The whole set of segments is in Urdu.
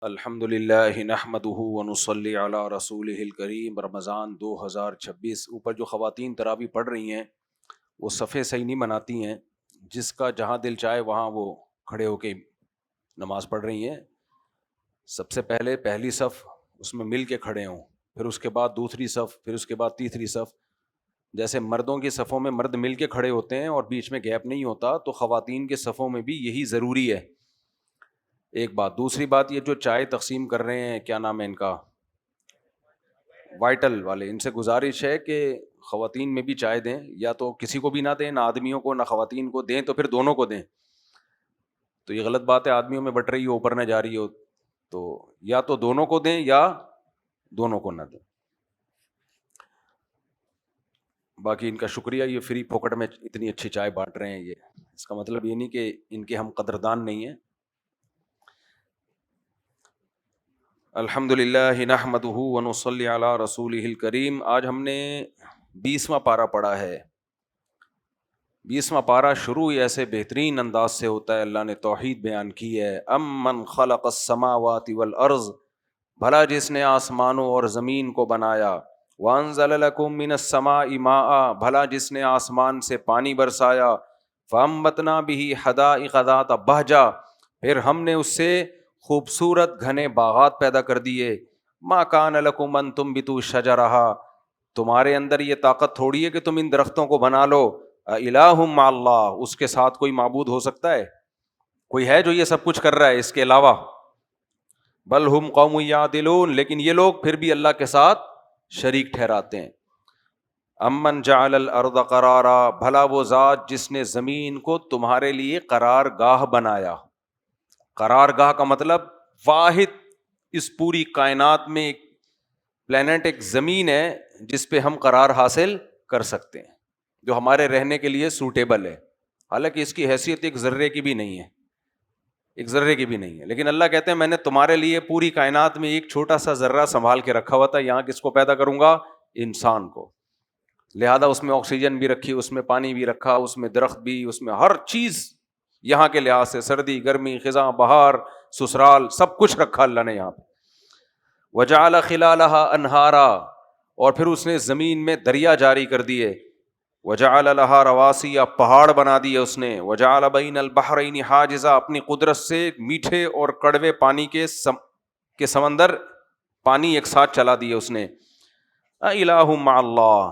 الحمد للہ نحمدہ ونصلی علی رسولہ الکریم۔ رمضان 2026 اوپر جو خواتین تراویح پڑھ رہی ہیں وہ صفیں صحیح نہیں بناتی ہیں، جس کا جہاں دل چاہے وہاں وہ کھڑے ہو کے نماز پڑھ رہی ہیں۔ سب سے پہلے پہلی صف اس میں مل کے کھڑے ہوں، پھر اس کے بعد دوسری صف، پھر اس کے بعد تیسری صف۔ جیسے مردوں کی صفوں میں مرد مل کے کھڑے ہوتے ہیں اور بیچ میں گیپ نہیں ہوتا، تو خواتین کے صفوں میں بھی یہی ضروری ہے۔ ایک بات، دوسری بات، یہ جو چائے تقسیم کر رہے ہیں، کیا نام ہے ان کا، وائٹل والے، ان سے گزارش ہے کہ خواتین میں بھی چائے دیں، یا تو کسی کو بھی نہ دیں، نہ آدمیوں کو نہ خواتین کو دیں، تو پھر دونوں کو دیں۔ تو یہ غلط بات ہے، آدمیوں میں بٹ رہی ہو، اوپر نہ جا رہی ہو، تو یا تو دونوں کو دیں یا دونوں کو نہ دیں۔ باقی ان کا شکریہ، یہ فری پھوکٹ میں اتنی اچھی چائے بانٹ رہے ہیں، یہ اس کا مطلب یہ نہیں کہ ان کے ہم قدردان نہیں ہیں۔ الحمد للہ نحمدہ ونصلی علی رسولہ الکریم۔ آج ہم نے 20واں پارہ پڑھا ہے۔ 20واں پارہ شروع ہی ایسے بہترین انداز سے ہوتا ہے، اللہ نے توحید بیان کی ہے۔ امن خلق السماوات والارض، بھلا جس نے آسمانوں اور زمین کو بنایا۔ وانزل لکم من السماء ماء، بھلا جس نے آسمان سے پانی برسایا۔ فانبتنا بہ حدائق ذات بہجہ، پھر ہم نے اس سے خوبصورت گھنے باغات پیدا کر دیے۔ ما کان لکم ان تنبتوا شجرہا، تمہارے اندر یہ طاقت تھوڑی ہے کہ تم ان درختوں کو بنا لو۔ الہ مع اللہ، اس کے ساتھ کوئی معبود ہو سکتا ہے؟ کوئی ہے جو یہ سب کچھ کر رہا ہے اس کے علاوہ؟ بل ہم قوم یعدلون، لیکن یہ لوگ پھر بھی اللہ کے ساتھ شریک ٹھہراتے ہیں۔ امن جعل الارض قرارا، بھلا وہ ذات جس نے زمین کو تمہارے لیے قرار گاہ بنایا۔ قرار گاہ کا مطلب واحد اس پوری کائنات میں ایک پلینٹ، ایک زمین ہے جس پہ ہم قرار حاصل کر سکتے ہیں، جو ہمارے رہنے کے لیے سوٹیبل ہے۔ حالانکہ اس کی حیثیت ایک ذرے کی بھی نہیں ہے، ایک ذرے کی بھی نہیں ہے، لیکن اللہ کہتے ہیں میں نے تمہارے لیے پوری کائنات میں ایک چھوٹا سا ذرہ سنبھال کے رکھا ہوا تھا، یہاں کس کو پیدا کروں گا؟ انسان کو۔ لہذا اس میں آکسیجن بھی رکھی، اس میں پانی بھی رکھا، اس میں درخت بھی، اس میں ہر چیز یہاں کے لحاظ سے، سردی گرمی خزاں بہار سسرال، سب کچھ رکھا اللہ نے یہاں پہ۔ وجعل خلالہا انہارا، اور پھر اس نے زمین میں دریا جاری کر دیے۔ وجعل لہا رواسی، پہاڑ بنا دیے اس نے۔ وجعل بین البحرین حاجزا، اپنی قدرت سے میٹھے اور کڑوے پانی کے سمندر، پانی ایک ساتھ چلا دیے اس نے۔ الہ مع اللہ،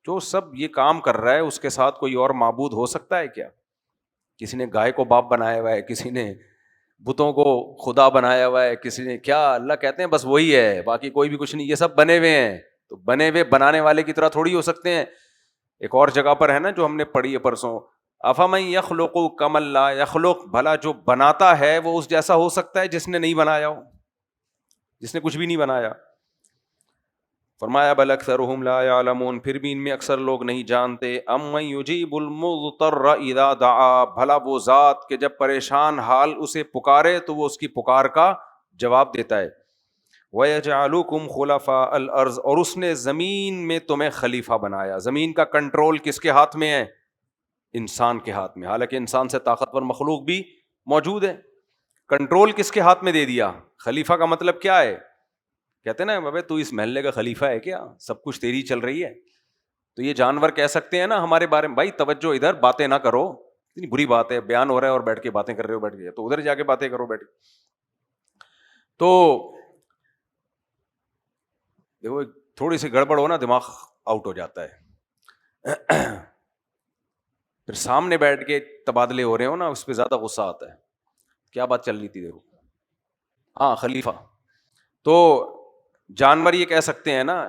جو سب یہ کام کر رہا ہے اس کے ساتھ کوئی اور معبود ہو سکتا ہے کیا؟ کسی نے گائے کو باپ بنایا ہوا ہے، کسی نے بتوں کو خدا بنایا ہوا ہے، کسی نے کیا، اللہ کہتے ہیں بس وہی ہے، باقی کوئی بھی کچھ نہیں، یہ سب بنے ہوئے ہیں۔ تو بنے ہوئے بنانے والے کی طرح تھوڑی ہو سکتے ہیں۔ ایک اور جگہ پر ہے نا جو ہم نے پڑھی ہے پرسوں، افمن یخلق کمن لا یخلق، بھلا جو بناتا ہے وہ اس جیسا ہو سکتا ہے جس نے نہیں بنایا ہو، جس نے کچھ بھی نہیں بنایا۔ فرمایا بل اکثرهم لا یعلمون، پھر بھی ان میں اکثر لوگ نہیں جانتے۔ امن یجیب المضطر اذا دعا، بھلا وہ ذات کہ جب پریشان حال اسے پکارے تو وہ اس کی پکار کا جواب دیتا ہے۔ وَيَجْعَلُكُمْ خُلَفَاءَ الْأَرْضِ، اور اس نے زمین میں تمہیں خلیفہ بنایا۔ زمین کا کنٹرول کس کے ہاتھ میں ہے؟ انسان کے ہاتھ میں، حالانکہ انسان سے طاقتور مخلوق بھی موجود ہے۔ کنٹرول کس کے ہاتھ میں دے دیا؟ خلیفہ کا مطلب کیا ہے؟ کہتے ہیں نا بابے تو اس محلے کا خلیفہ ہے کیا، سب کچھ تیری چل رہی ہے۔ تو یہ جانور کہہ سکتے ہیں نا ہمارے بارے میں، بھائی توجہ ادھر، باتیں نہ کرو، اتنی بری بات ہے، بیان ہو رہا ہے اور بیٹھ کے باتیں کر رہے ہو، بیٹھ کے تو ادھر جا کے باتیں کرو بیٹھ کے۔ تو دیکھو تھوڑی سی گڑبڑ ہو نا دماغ آؤٹ ہو جاتا ہے، پھر سامنے بیٹھ کے تبادلے ہو رہے ہو نا اس پہ زیادہ غصہ آتا ہے۔ کیا بات چل رہی تھی دیکھو، ہاں خلیفہ۔ تو جانور یہ کہہ سکتے ہیں نا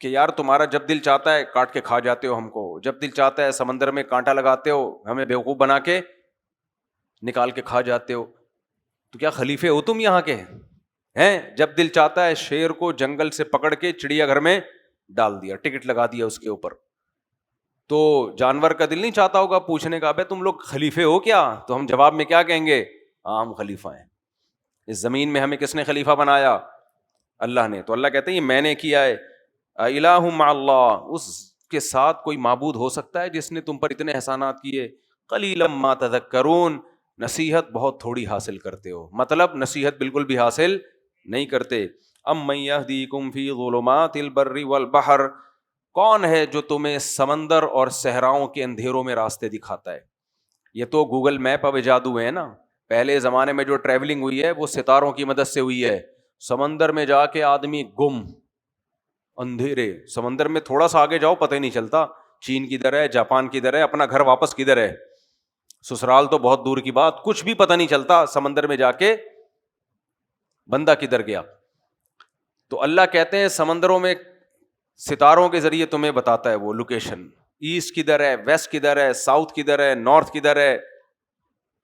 کہ یار تمہارا جب دل چاہتا ہے کاٹ کے کھا جاتے ہو ہم کو، جب دل چاہتا ہے سمندر میں کانٹا لگاتے ہو، ہمیں بیوقوف بنا کے نکال کے کھا جاتے ہو، تو کیا خلیفے ہو تم یہاں کے ہیں؟ جب دل چاہتا ہے شیر کو جنگل سے پکڑ کے چڑیا گھر میں ڈال دیا، ٹکٹ لگا دیا اس کے اوپر، تو جانور کا دل نہیں چاہتا ہوگا پوچھنے کا بھائی تم لوگ خلیفے ہو کیا؟ تو ہم جواب میں کیا کہیں گے؟ ہاں ہم خلیفہ ہیں۔ اس زمین میں ہمیں کس نے خلیفہ بنایا؟ اللہ نے۔ تو اللہ کہتے ہیں یہ میں نے کیا ہے۔ الہ مع اللہ، اس کے ساتھ کوئی معبود ہو سکتا ہے جس نے تم پر اتنے احسانات کیے؟ قلیلا ما تذکرون، نصیحت بہت تھوڑی حاصل کرتے ہو، مطلب نصیحت بالکل بھی حاصل نہیں کرتے۔ امن یہدیکم فی ظلمات البر والبحر، کون ہے جو تمہیں سمندر اور صحراؤں کے اندھیروں میں راستے دکھاتا ہے؟ یہ تو گوگل میپ اب ایجاد ہوئے ہیں نا، پہلے زمانے میں جو ٹریولنگ ہوئی ہے وہ ستاروں کی مدد سے ہوئی ہے۔ سمندر میں جا کے آدمی گم، اندھیرے، سمندر میں تھوڑا سا آگے جاؤ پتہ ہی نہیں چلتا چین کدھر ہے، جاپان کدھر ہے، اپنا گھر واپس کدھر ہے، سسرال تو بہت دور کی بات، کچھ بھی پتہ نہیں چلتا سمندر میں جا کے بندہ کدھر گیا۔ تو اللہ کہتے ہیں سمندروں میں ستاروں کے ذریعے تمہیں بتاتا ہے وہ لوکیشن، ایسٹ کدھر ہے، ویسٹ کدھر ہے، ساؤتھ کدھر ہے، نارتھ کدھر ہے۔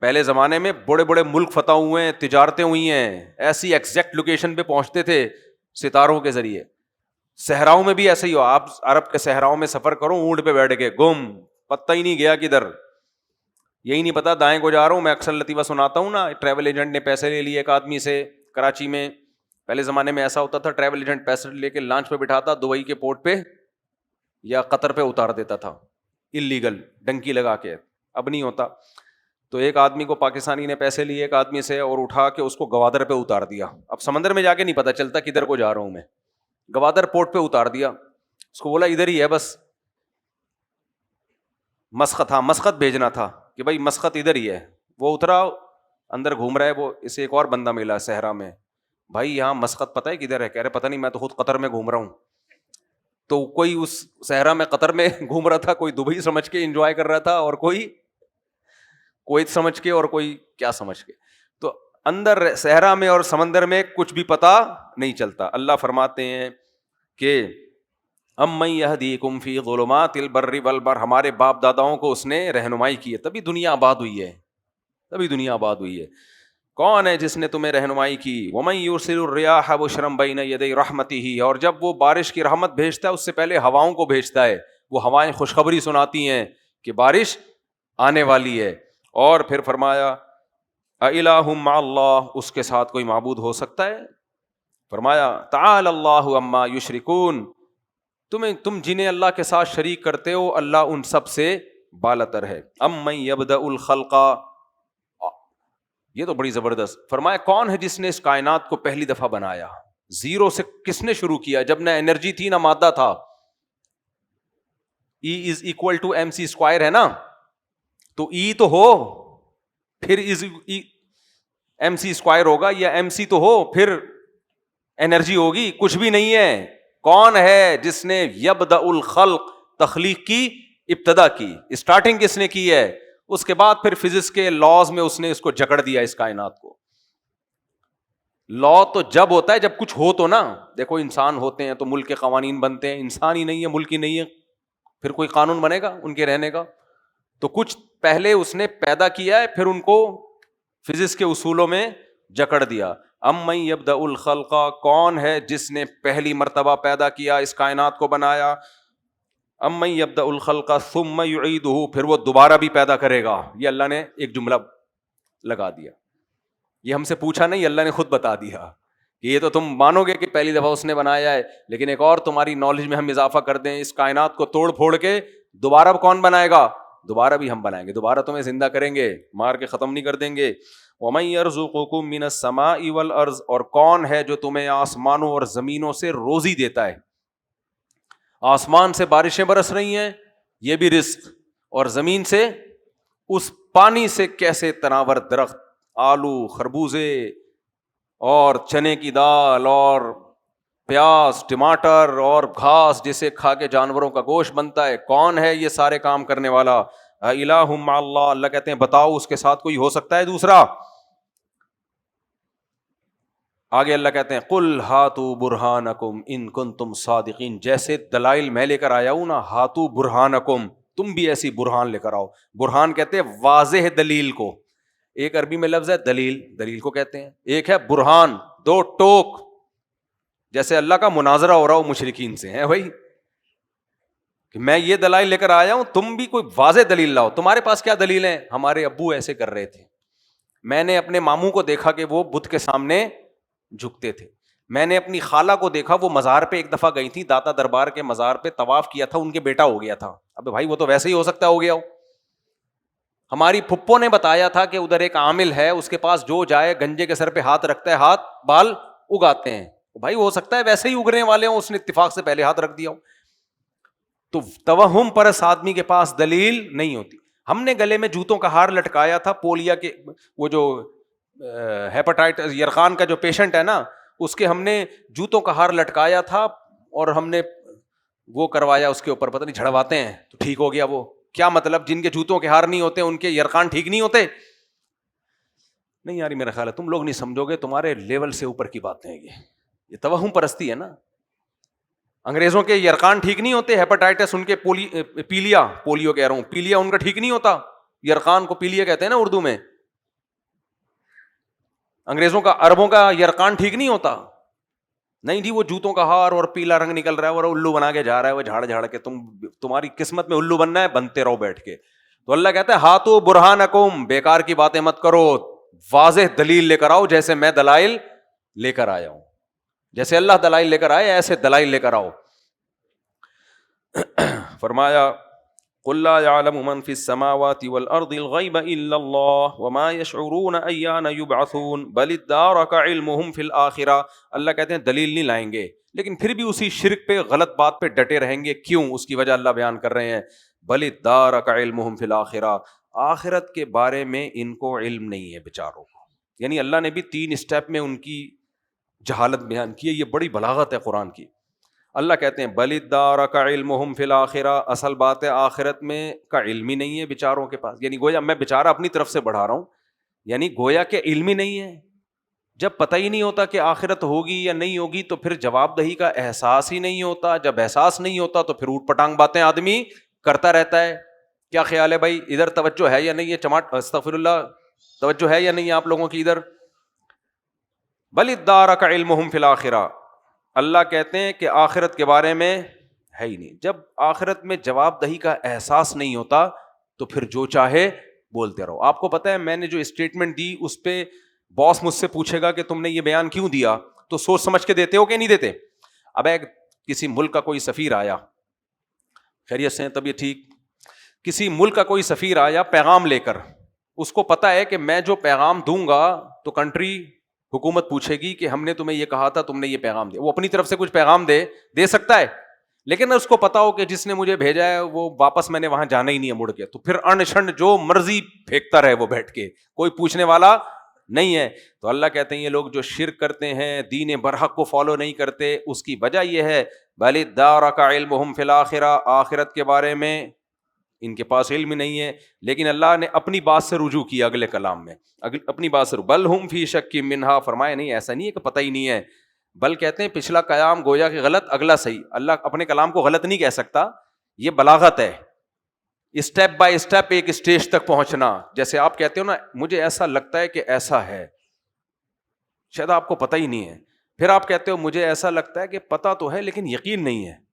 پہلے زمانے میں بڑے بڑے ملک فتح ہوئے ہیں، تجارتیں ہوئی ہیں، ایسی ایگزیکٹ لوکیشن پہ پہنچتے تھے ستاروں کے ذریعے۔ صحراؤں میں بھی ایسے ہی ہو، آپ عرب کے صحراؤں میں سفر کرو، اونٹ پہ بیٹھ کے گم، پتہ ہی نہیں گیا کدھر، یہی نہیں پتا دائیں کو جا رہا ہوں۔ میں اکثر لطیفہ سناتا ہوں نا، ٹریول ایجنٹ نے پیسے لے لیے ایک آدمی سے کراچی میں، پہلے زمانے میں ایسا ہوتا تھا، ٹریول ایجنٹ پیسے لے کے لانچ پہ بٹھاتا، دبئی کے پورٹ پہ یا قطر پہ اتار دیتا تھا، اللیگل ڈنکی لگا کے، اب نہیں ہوتا۔ تو ایک آدمی کو پاکستانی نے پیسے لیے ایک آدمی سے اور اٹھا کے اس کو گوادر پہ اتار دیا۔ اب سمندر میں جا کے نہیں پتا چلتا کدھر کو جا رہا ہوں میں، گوادر پورٹ پہ اتار دیا، اس کو بولا ادھر ہی ہے بس، مسقط، ہاں مسقط بھیجنا تھا کہ بھائی مسقط ادھر ہی ہے۔ وہ اترا، اندر گھوم رہا ہے، وہ اسے ایک اور بندہ ملا صحرا میں، بھائی یہاں مسقط پتہ ہے کدھر ہے؟ کہہ رہے پتہ نہیں، میں تو خود قطر میں گھوم رہا ہوں۔ تو کوئی اس صحرا میں قطر میں گھوم رہا تھا، کوئی دبئی سمجھ کے انجوائے کر رہا تھا، اور کوئی کویت سمجھ کے، اور کوئی کیا سمجھ کے۔ تو اندر صحرا میں اور سمندر میں کچھ بھی پتہ نہیں چلتا۔ اللہ فرماتے ہیں کہ امن یہدیکم فی ظلمات البر والبحر، ہمارے باپ داداؤں کو اس نے رہنمائی کی ہے، تبھی دنیا آباد ہوئی ہے، تبھی دنیا آباد ہوئی ہے۔ کون ہے جس نے تمہیں رہنمائی کی؟ ومن یرسل الرياح بشرا بین یدی رحمتہ، اور جب وہ بارش کی رحمت بھیجتا ہے اس سے پہلے ہواؤں کو بھیجتا ہے، وہ ہوائیں خوشخبری سناتی ہیں کہ بارش آنے والی ہے۔ اور پھر فرمایا اِلٰہ مع اللہ، اس کے ساتھ کوئی معبود ہو سکتا ہے؟ فرمایا تعالی اللہ عما یشرکون، تم جنہیں اللہ کے ساتھ شریک کرتے ہو اللہ ان سب سے بالاتر ہے۔ امن یبدأ الخلق، یہ تو بڑی زبردست، فرمایا کون ہے جس نے اس کائنات کو پہلی دفعہ بنایا؟ زیرو سے کس نے شروع کیا؟ جب نہ انرجی تھی نہ مادہ تھا۔ E is equal to mc square ہے نا، تو E تو ہو پھر mc اسکوائر ہوگا، یا mc تو ہو پھر انرجی ہوگی، کچھ بھی نہیں ہے۔ کون ہے جس نے یبدأ الخلق، تخلیق کی ابتدا کی، اسٹارٹنگ کس نے کی ہے؟ اس کے بعد پھر فزکس کے لاز میں اس نے اس کو جکڑ دیا اس کائنات کو۔ لا تو جب ہوتا ہے جب کچھ ہو تو نا، دیکھو انسان ہوتے ہیں تو ملک کے قوانین بنتے ہیں، انسان ہی نہیں ہے، ملک ہی نہیں ہے، پھر کوئی قانون بنے گا ان کے رہنے کا؟ تو کچھ پہلے اس نے پیدا کیا ہے، پھر ان کو فزکس کے اصولوں میں جکڑ دیا۔ امن یبدأ الخلق، کون ہے جس نے پہلی مرتبہ پیدا کیا، اس کائنات کو بنایا؟ امن یبدأ الخلق ثم یعیدہ، پھر وہ دوبارہ بھی پیدا کرے گا۔ یہ اللہ نے ایک جملہ لگا دیا، یہ ہم سے پوچھا نہیں، اللہ نے خود بتا دیا کہ یہ تو تم مانو گے کہ پہلی دفعہ اس نے بنایا ہے، لیکن ایک اور تمہاری نالج میں ہم اضافہ کر دیں، اس کائنات کو توڑ پھوڑ کے دوبارہ کون بنائے گا؟ دوبارہ بھی ہم بنائیں گے، دوبارہ تمہیں زندہ کریں گے، مار کے ختم نہیں کر دیں گے۔ وَمَن يَرْزُقُكُم مِّنَ السَّمَاءِ وَالْأَرْضِ، اور کون ہے جو تمہیں آسمانوں اور زمینوں سے روزی دیتا ہے؟ آسمان سے بارشیں برس رہی ہیں، یہ بھی رزق، اور زمین سے اس پانی سے کیسے تناور درخت، آلو، خربوزے اور چنے کی دال اور پیاز، ٹماٹر اور گھاس جسے کھا کے جانوروں کا گوشت بنتا ہے، کون ہے یہ سارے کام کرنے والا؟ الہ مع اللہ، اللہ کہتے ہیں بتاؤ اس کے ساتھ کوئی ہو سکتا ہے دوسرا؟ آگے اللہ کہتے ہیں قل ہاتوا برہانکم ان کنتم صادقین، جیسے دلائل میں لے کر آیا ہوں نا، ہاتوا برہانکم، تم بھی ایسی برہان لے کر آؤ۔ برہان کہتے ہیں واضح دلیل کو، ایک عربی میں لفظ ہے دلیل، دلیل کو کہتے ہیں، ایک ہے برہان، دو ٹوک، جیسے اللہ کا مناظرہ ہو رہا ہو مشرکین سے، ہے بھائی کہ میں یہ دلائل لے کر آیا ہوں، تم بھی کوئی واضح دلیل لاؤ۔ تمہارے پاس کیا دلیل ہے؟ ہمارے ابو ایسے کر رہے تھے، میں نے اپنے ماموں کو دیکھا کہ وہ بت کے سامنے جھکتے تھے، میں نے اپنی خالہ کو دیکھا وہ مزار پہ ایک دفعہ گئی تھی، داتا دربار کے مزار پہ طواف کیا تھا، ان کے بیٹا ہو گیا تھا۔ اب بھائی وہ تو ویسے ہی ہو سکتا ہو گیا ہو، ہماری پھپھو نے بتایا تھا کہ ادھر ایک عامل ہے, اس کے پاس جو جائے گنجے کے سر پہ ہاتھ رکھتا ہے, ہاتھ بال اگاتے ہیں. بھائی ہو سکتا ہے ویسے ہی اگنے والے ہوں, اس نے اتفاق سے پہلے ہاتھ رکھ دیا ہو. تو توہم پرست آدمی کے پاس دلیل نہیں ہوتی. ہم نے گلے میں جوتوں کا ہار لٹکایا تھا, پولیا کے وہ جو ہیپاٹائٹس یرقان کا جو پیشنٹ ہے نا, اس کے ہم نے جوتوں کا ہار لٹکایا تھا اور ہم نے وہ کروایا اس کے اوپر, پتہ نہیں جھڑواتے ہیں تو ٹھیک ہو گیا. وہ کیا مطلب, جن کے جوتوں کے ہار نہیں ہوتے ان کے یرقان ٹھیک نہیں ہوتے؟ نہیں یار میرا خیال ہے تم لوگ نہیں سمجھو گے, تمہارے لیول سے اوپر کی باتیں ہیں یہ توہم پرستی ہے نا. انگریزوں کے یرقان ٹھیک نہیں ہوتے, ہیپاٹائٹس ان کے پولیو کہہ رہا ہوں, پیلیا ان کا ٹھیک نہیں ہوتا, یرقان کو پیلیا کہتے ہیں نا اردو میں. انگریزوں کا عربوں کا یرقان ٹھیک نہیں ہوتا. نہیں جی وہ جوتوں کا ہار اور پیلا رنگ نکل رہا ہے اور الو بنا کے جا رہا ہے, وہ جھاڑ جھاڑ کے تمہاری قسمت میں الو بننا ہے, بنتے رہو بیٹھ کے. تو اللہ کہتا ہے ہاتھو برہانکم, بیکار کی باتیں مت کرو, واضح دلیل لے کر آؤ, جیسے میں دلائل لے کر آیا ہوں, جیسے اللہ دلائل لے کر آئے ایسے دلائل لے کر آؤ. فرمایا قل لا يعلم من في السماوات والارض الغيب الا الله وما يشعرون ايان يبعثون بل ادارك علمهم في الاخره. اللہ کہتے ہیں دلیل نہیں لائیں گے, لیکن پھر بھی اسی شرک پہ غلط بات پہ ڈٹے رہیں گے. کیوں؟ اس کی وجہ اللہ بیان کر رہے ہیں. بل ادارك علمهم في الاخره, آخرت کے بارے میں ان کو علم نہیں ہے بیچاروں کو. یعنی اللہ نے بھی 3 اسٹیپ میں ان کی جہالت بیان کی ہے. یہ بڑی بلاغت ہے قرآن کی. اللہ کہتے ہیں بل ادارک علمہم فی الآخرہ, اصل بات ہے آخرت میں کا علم ہی نہیں ہے بیچاروں کے پاس. یعنی گویا میں بیچارہ اپنی طرف سے بڑھا رہا ہوں, یعنی گویا کہ علم ہی نہیں ہے. جب پتہ ہی نہیں ہوتا کہ آخرت ہوگی یا نہیں ہوگی تو پھر جواب دہی کا احساس ہی نہیں ہوتا. جب احساس نہیں ہوتا تو پھر اوٹ پٹانگ باتیں آدمی کرتا رہتا ہے. کیا خیال ہے بھائی, ادھر توجہ ہے یا نہیں ہے؟ استغفر اللہ, توجہ ہے یا نہیں آپ لوگوں کی ادھر؟ بل ادارک علمہم فی الآخرہ, اللہ کہتے ہیں کہ آخرت کے بارے میں ہے ہی نہیں. جب آخرت میں جواب دہی کا احساس نہیں ہوتا تو پھر جو چاہے بولتے رہو. آپ کو پتہ ہے میں نے جو اسٹیٹمنٹ دی اس پہ باس مجھ سے پوچھے گا کہ تم نے یہ بیان کیوں دیا, تو سوچ سمجھ کے دیتے ہو کہ نہیں دیتے؟ اب ایک کسی ملک کا کوئی سفیر آیا, خیریت سے طبیعت ٹھیک, کسی ملک کا کوئی سفیر آیا پیغام لے کر, اس کو پتا ہے کہ میں جو پیغام دوں گا تو کنٹری حکومت پوچھے گی کہ ہم نے تمہیں یہ کہا تھا, تم نے یہ پیغام دیا. وہ اپنی طرف سے کچھ پیغام دے سکتا ہے, لیکن اس کو پتا ہو کہ جس نے مجھے بھیجا ہے وہ واپس میں نے وہاں جانا ہی نہیں ہے مڑ کے, تو پھر انشنڈ جو مرضی پھینکتا رہے وہ بیٹھ کے, کوئی پوچھنے والا نہیں ہے. تو اللہ کہتے ہیں یہ لوگ جو شرک کرتے ہیں, دین برحق کو فالو نہیں کرتے, اس کی وجہ یہ ہے بل ادارک علمہم فی الآخرہ, آخرت کے بارے میں ان کے پاس علم نہیں ہے. لیکن اللہ نے اپنی بات سے رجوع کیا اگلے کلام میں, اپنی بات سے بل ہم فی شک منہا, فرمایا نہیں ایسا نہیں ہے کہ پتہ ہی نہیں ہے, بل کہتے ہیں پچھلا قیام گویا کہ غلط اگلا صحیح. اللہ اپنے کلام کو غلط نہیں کہہ سکتا, یہ بلاغت ہے. اسٹیپ بائی اسٹیپ ایک اسٹیج تک پہنچنا, جیسے آپ کہتے ہو نا مجھے ایسا لگتا ہے کہ ایسا ہے, شاید آپ کو پتہ ہی نہیں ہے. پھر آپ کہتے ہو مجھے ایسا لگتا ہے کہ پتہ تو ہے لیکن یقین نہیں ہے.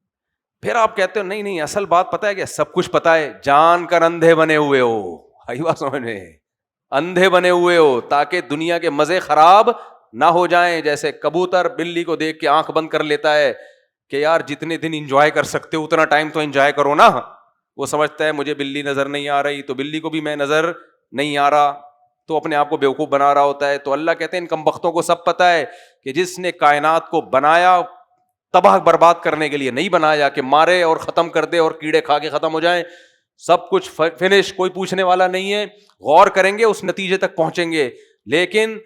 پھر آپ کہتے ہو نہیں اصل بات پتہ ہے کہ سب کچھ پتہ ہے, جان کر اندھے بنے ہوئے ہو. آئی بات سمجھ میں؟ اندھے بنے ہوئے ہو تاکہ دنیا کے مزے خراب نہ ہو جائیں. جیسے کبوتر بلی کو دیکھ کے آنکھ بند کر لیتا ہے کہ یار جتنے دن انجوائے کر سکتے ہو اتنا ٹائم تو انجوائے کرو نا. وہ سمجھتا ہے مجھے بلی نظر نہیں آ رہی تو بلی کو بھی میں نظر نہیں آ رہا, تو اپنے آپ کو بیوقوف بنا رہا ہوتا ہے. تو اللہ کہتے ہیں ان کمبختوں کو سب پتہ ہے کہ جس نے کائنات کو بنایا تباہ برباد کرنے کے لیے نہیں بنایا کہ مارے اور ختم کر دے اور کیڑے کھا کے ختم ہو جائیں, سب کچھ فنش, کوئی پوچھنے والا نہیں ہے. غور کریں گے اس نتیجے تک پہنچیں گے. لیکن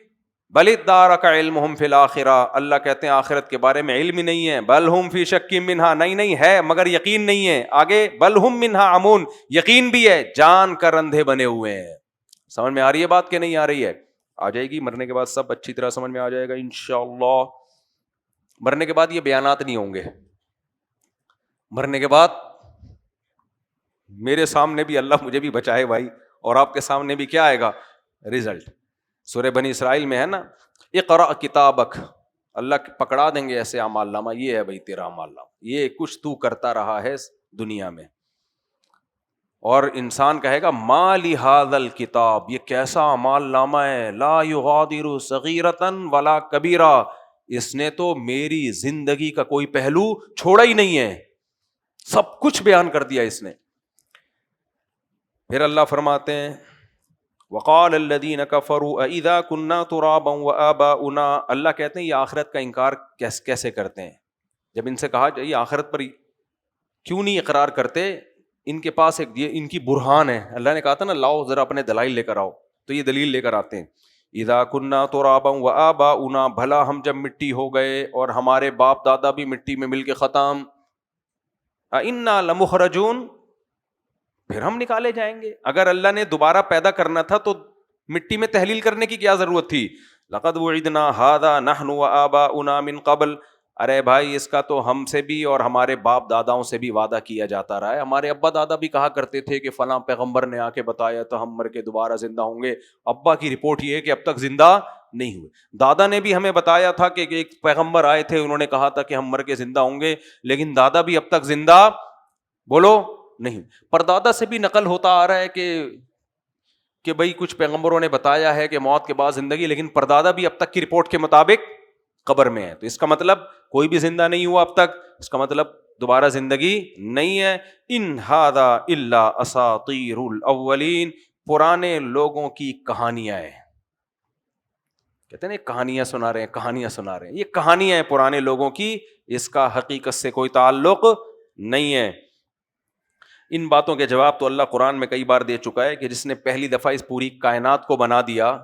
بل ادارک علمہم فی الآخرہ, اللہ کہتے ہیں آخرت کے بارے میں علم ہی نہیں ہے. بل ہم فی شک منہا, نہیں ہے مگر یقین نہیں ہے. آگے بل ہم منہا عمون, یقین بھی ہے, جان کر اندھے بنے ہوئے ہیں. سمجھ میں آ رہی ہے بات کہ نہیں آ رہی ہے؟ آ جائے گی, مرنے کے بعد سب اچھی طرح سمجھ میں آ جائے گا انشاءاللہ. مرنے کے بعد یہ بیانات نہیں ہوں گے. مرنے کے بعد میرے سامنے بھی, اللہ مجھے بھی بچائے بھائی, اور آپ کے سامنے بھی کیا آئے گا؟ رزلٹ. سورہ بنی اسرائیل میں ہے نا, اقرأ کتابک, اللہ پکڑا دیں گے ایسے اعمال نامہ, یہ ہے بھائی تیرا اعمال نامہ, یہ کچھ تو کرتا رہا ہے دنیا میں. اور انسان کہے گا ما لہذا الکتاب, یہ کیسا اعمال نامہ ہے, لا یغادر صغیرۃ ولا کبیرہ, اس نے تو میری زندگی کا کوئی پہلو چھوڑا ہی نہیں ہے, سب کچھ بیان کر دیا اس نے. پھر اللہ فرماتے ہیں وقال الذین کفروا اذا کنا ترابا وآباؤنا، اللہ کہتے ہیں یہ آخرت کا انکار کیسے کرتے ہیں؟ جب ان سے کہا یہ آخرت پر کیوں نہیں اقرار کرتے، ان کے پاس ایک ان کی برہان ہے، اللہ نے کہا تھا نا لاؤ ذرا اپنے دلائل لے کر آؤ، تو یہ دلیل لے کر آتے ہیں. اذا کنا ترابا وآباؤنا، بھلا ہم جب مٹی ہو گئے اور ہمارے باپ دادا بھی مٹی میں مل کے ختم، انا لمخرجون، پھر ہم نکالے جائیں گے. اگر اللہ نے دوبارہ پیدا کرنا تھا تو مٹی میں تحلیل کرنے کی کیا ضرورت تھی؟ لقد وعدنا هذا نحن وآباؤنا من قبل، ارے بھائی اس کا تو ہم سے بھی اور ہمارے باپ داداؤں سے بھی وعدہ کیا جاتا رہا ہے. ہمارے ابا دادا بھی کہا کرتے تھے کہ فلاں پیغمبر نے آ کے بتایا تو ہم مر کے دوبارہ زندہ ہوں گے. ابا کی رپورٹ یہ ہے کہ اب تک زندہ نہیں ہوئے. دادا نے بھی ہمیں بتایا تھا کہ ایک پیغمبر آئے تھے، انہوں نے کہا تھا کہ ہم مر کے زندہ ہوں گے، لیکن دادا بھی اب تک زندہ بولو نہیں. پردادا سے بھی نقل ہوتا آ رہا ہے کہ بھائی کچھ پیغمبروں نے بتایا ہے کہ موت کے بعد زندگی، لیکن پردادا بھی اب تک کی رپورٹ کے مطابق قبر میں ہے. تو اس کا مطلب کوئی بھی زندہ نہیں ہوا اب تک، اس کا مطلب دوبارہ زندگی نہیں ہے. ان ھذا الا اساطیر الاولین، پرانے لوگوں کی کہانیاں ہیں. کہتے ہیں نا کہانیاں سنا رہے ہیں، کہانیاں سنا رہے ہیں، یہ کہانیاں ہیں پرانے لوگوں کی، اس کا حقیقت سے کوئی تعلق نہیں ہے. ان باتوں کے جواب تو اللہ قرآن میں کئی بار دے چکا ہے کہ جس نے پہلی دفعہ اس پوری کائنات کو بنا دیا،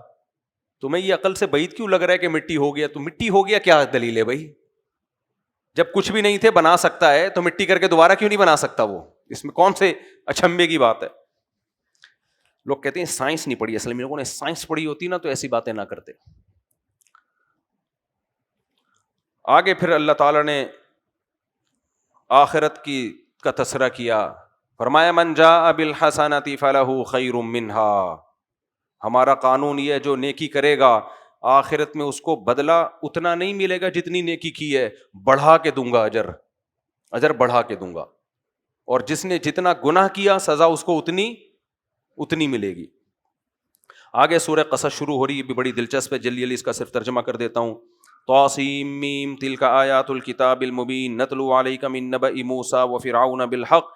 تمہیں یہ عقل سے بعید کیوں لگ رہا ہے کہ مٹی ہو گیا؟ تو مٹی ہو گیا کیا دلیل ہے بھائی؟ جب کچھ بھی نہیں تھے بنا سکتا ہے تو مٹی کر کے دوبارہ کیوں نہیں بنا سکتا وہ؟ اس میں کون سے اچھمبے کی بات ہے؟ لوگ کہتے ہیں سائنس نہیں پڑھی، اصل میں لوگوں نے سائنس پڑھی ہوتی نا تو ایسی باتیں نہ کرتے. آگے پھر اللہ تعالیٰ نے آخرت کا تذکرہ کیا، فرمایا من جاء بالحسنۃ فلہ خیر منہا، ہمارا قانون یہ ہے جو نیکی کرے گا آخرت میں اس کو بدلہ اتنا نہیں ملے گا جتنی نیکی کی ہے، بڑھا کے دوں گا، اجر بڑھا کے دوں گا. اور جس نے جتنا گناہ کیا سزا اس کو اتنی ملے گی. آگے سورہ قصص شروع ہو رہی ہے، یہ بھی بڑی دلچسپ ہے، جلدی اس کا صرف ترجمہ کر دیتا ہوں. طاسیم میم تلک آیات الکتاب المبین نتلو علیک من نبأ موسیٰ وفرعون بالحق،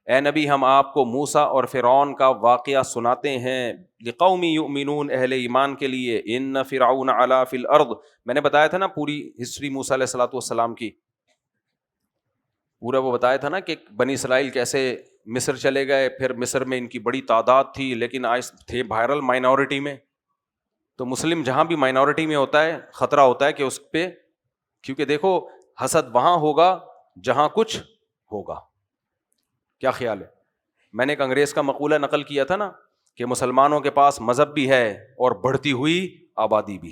اے نبی ہم آپ کو موسیٰ اور فرعون کا واقعہ سناتے ہیں. لقوم یؤمنون، اہل ایمان کے لیے. ان فرعون علا فی الارض، میں نے بتایا تھا نا پوری ہسٹری موسیٰ علیہ الصلوۃ والسلام کی، پورا وہ بتایا تھا نا کہ بنی اسرائیل کیسے مصر چلے گئے، پھر مصر میں ان کی بڑی تعداد تھی لیکن آج تھے بہرحال مائنورٹی میں. تو مسلم جہاں بھی مائنورٹی میں ہوتا ہے خطرہ ہوتا ہے کہ اس پہ، کیونکہ دیکھو حسد وہاں ہوگا جہاں کچھ ہوگا. کیا خیال ہے؟ میں نے ایک انگریز کا مقولہ نقل کیا تھا نا کہ مسلمانوں کے پاس مذہب بھی ہے اور بڑھتی ہوئی آبادی بھی،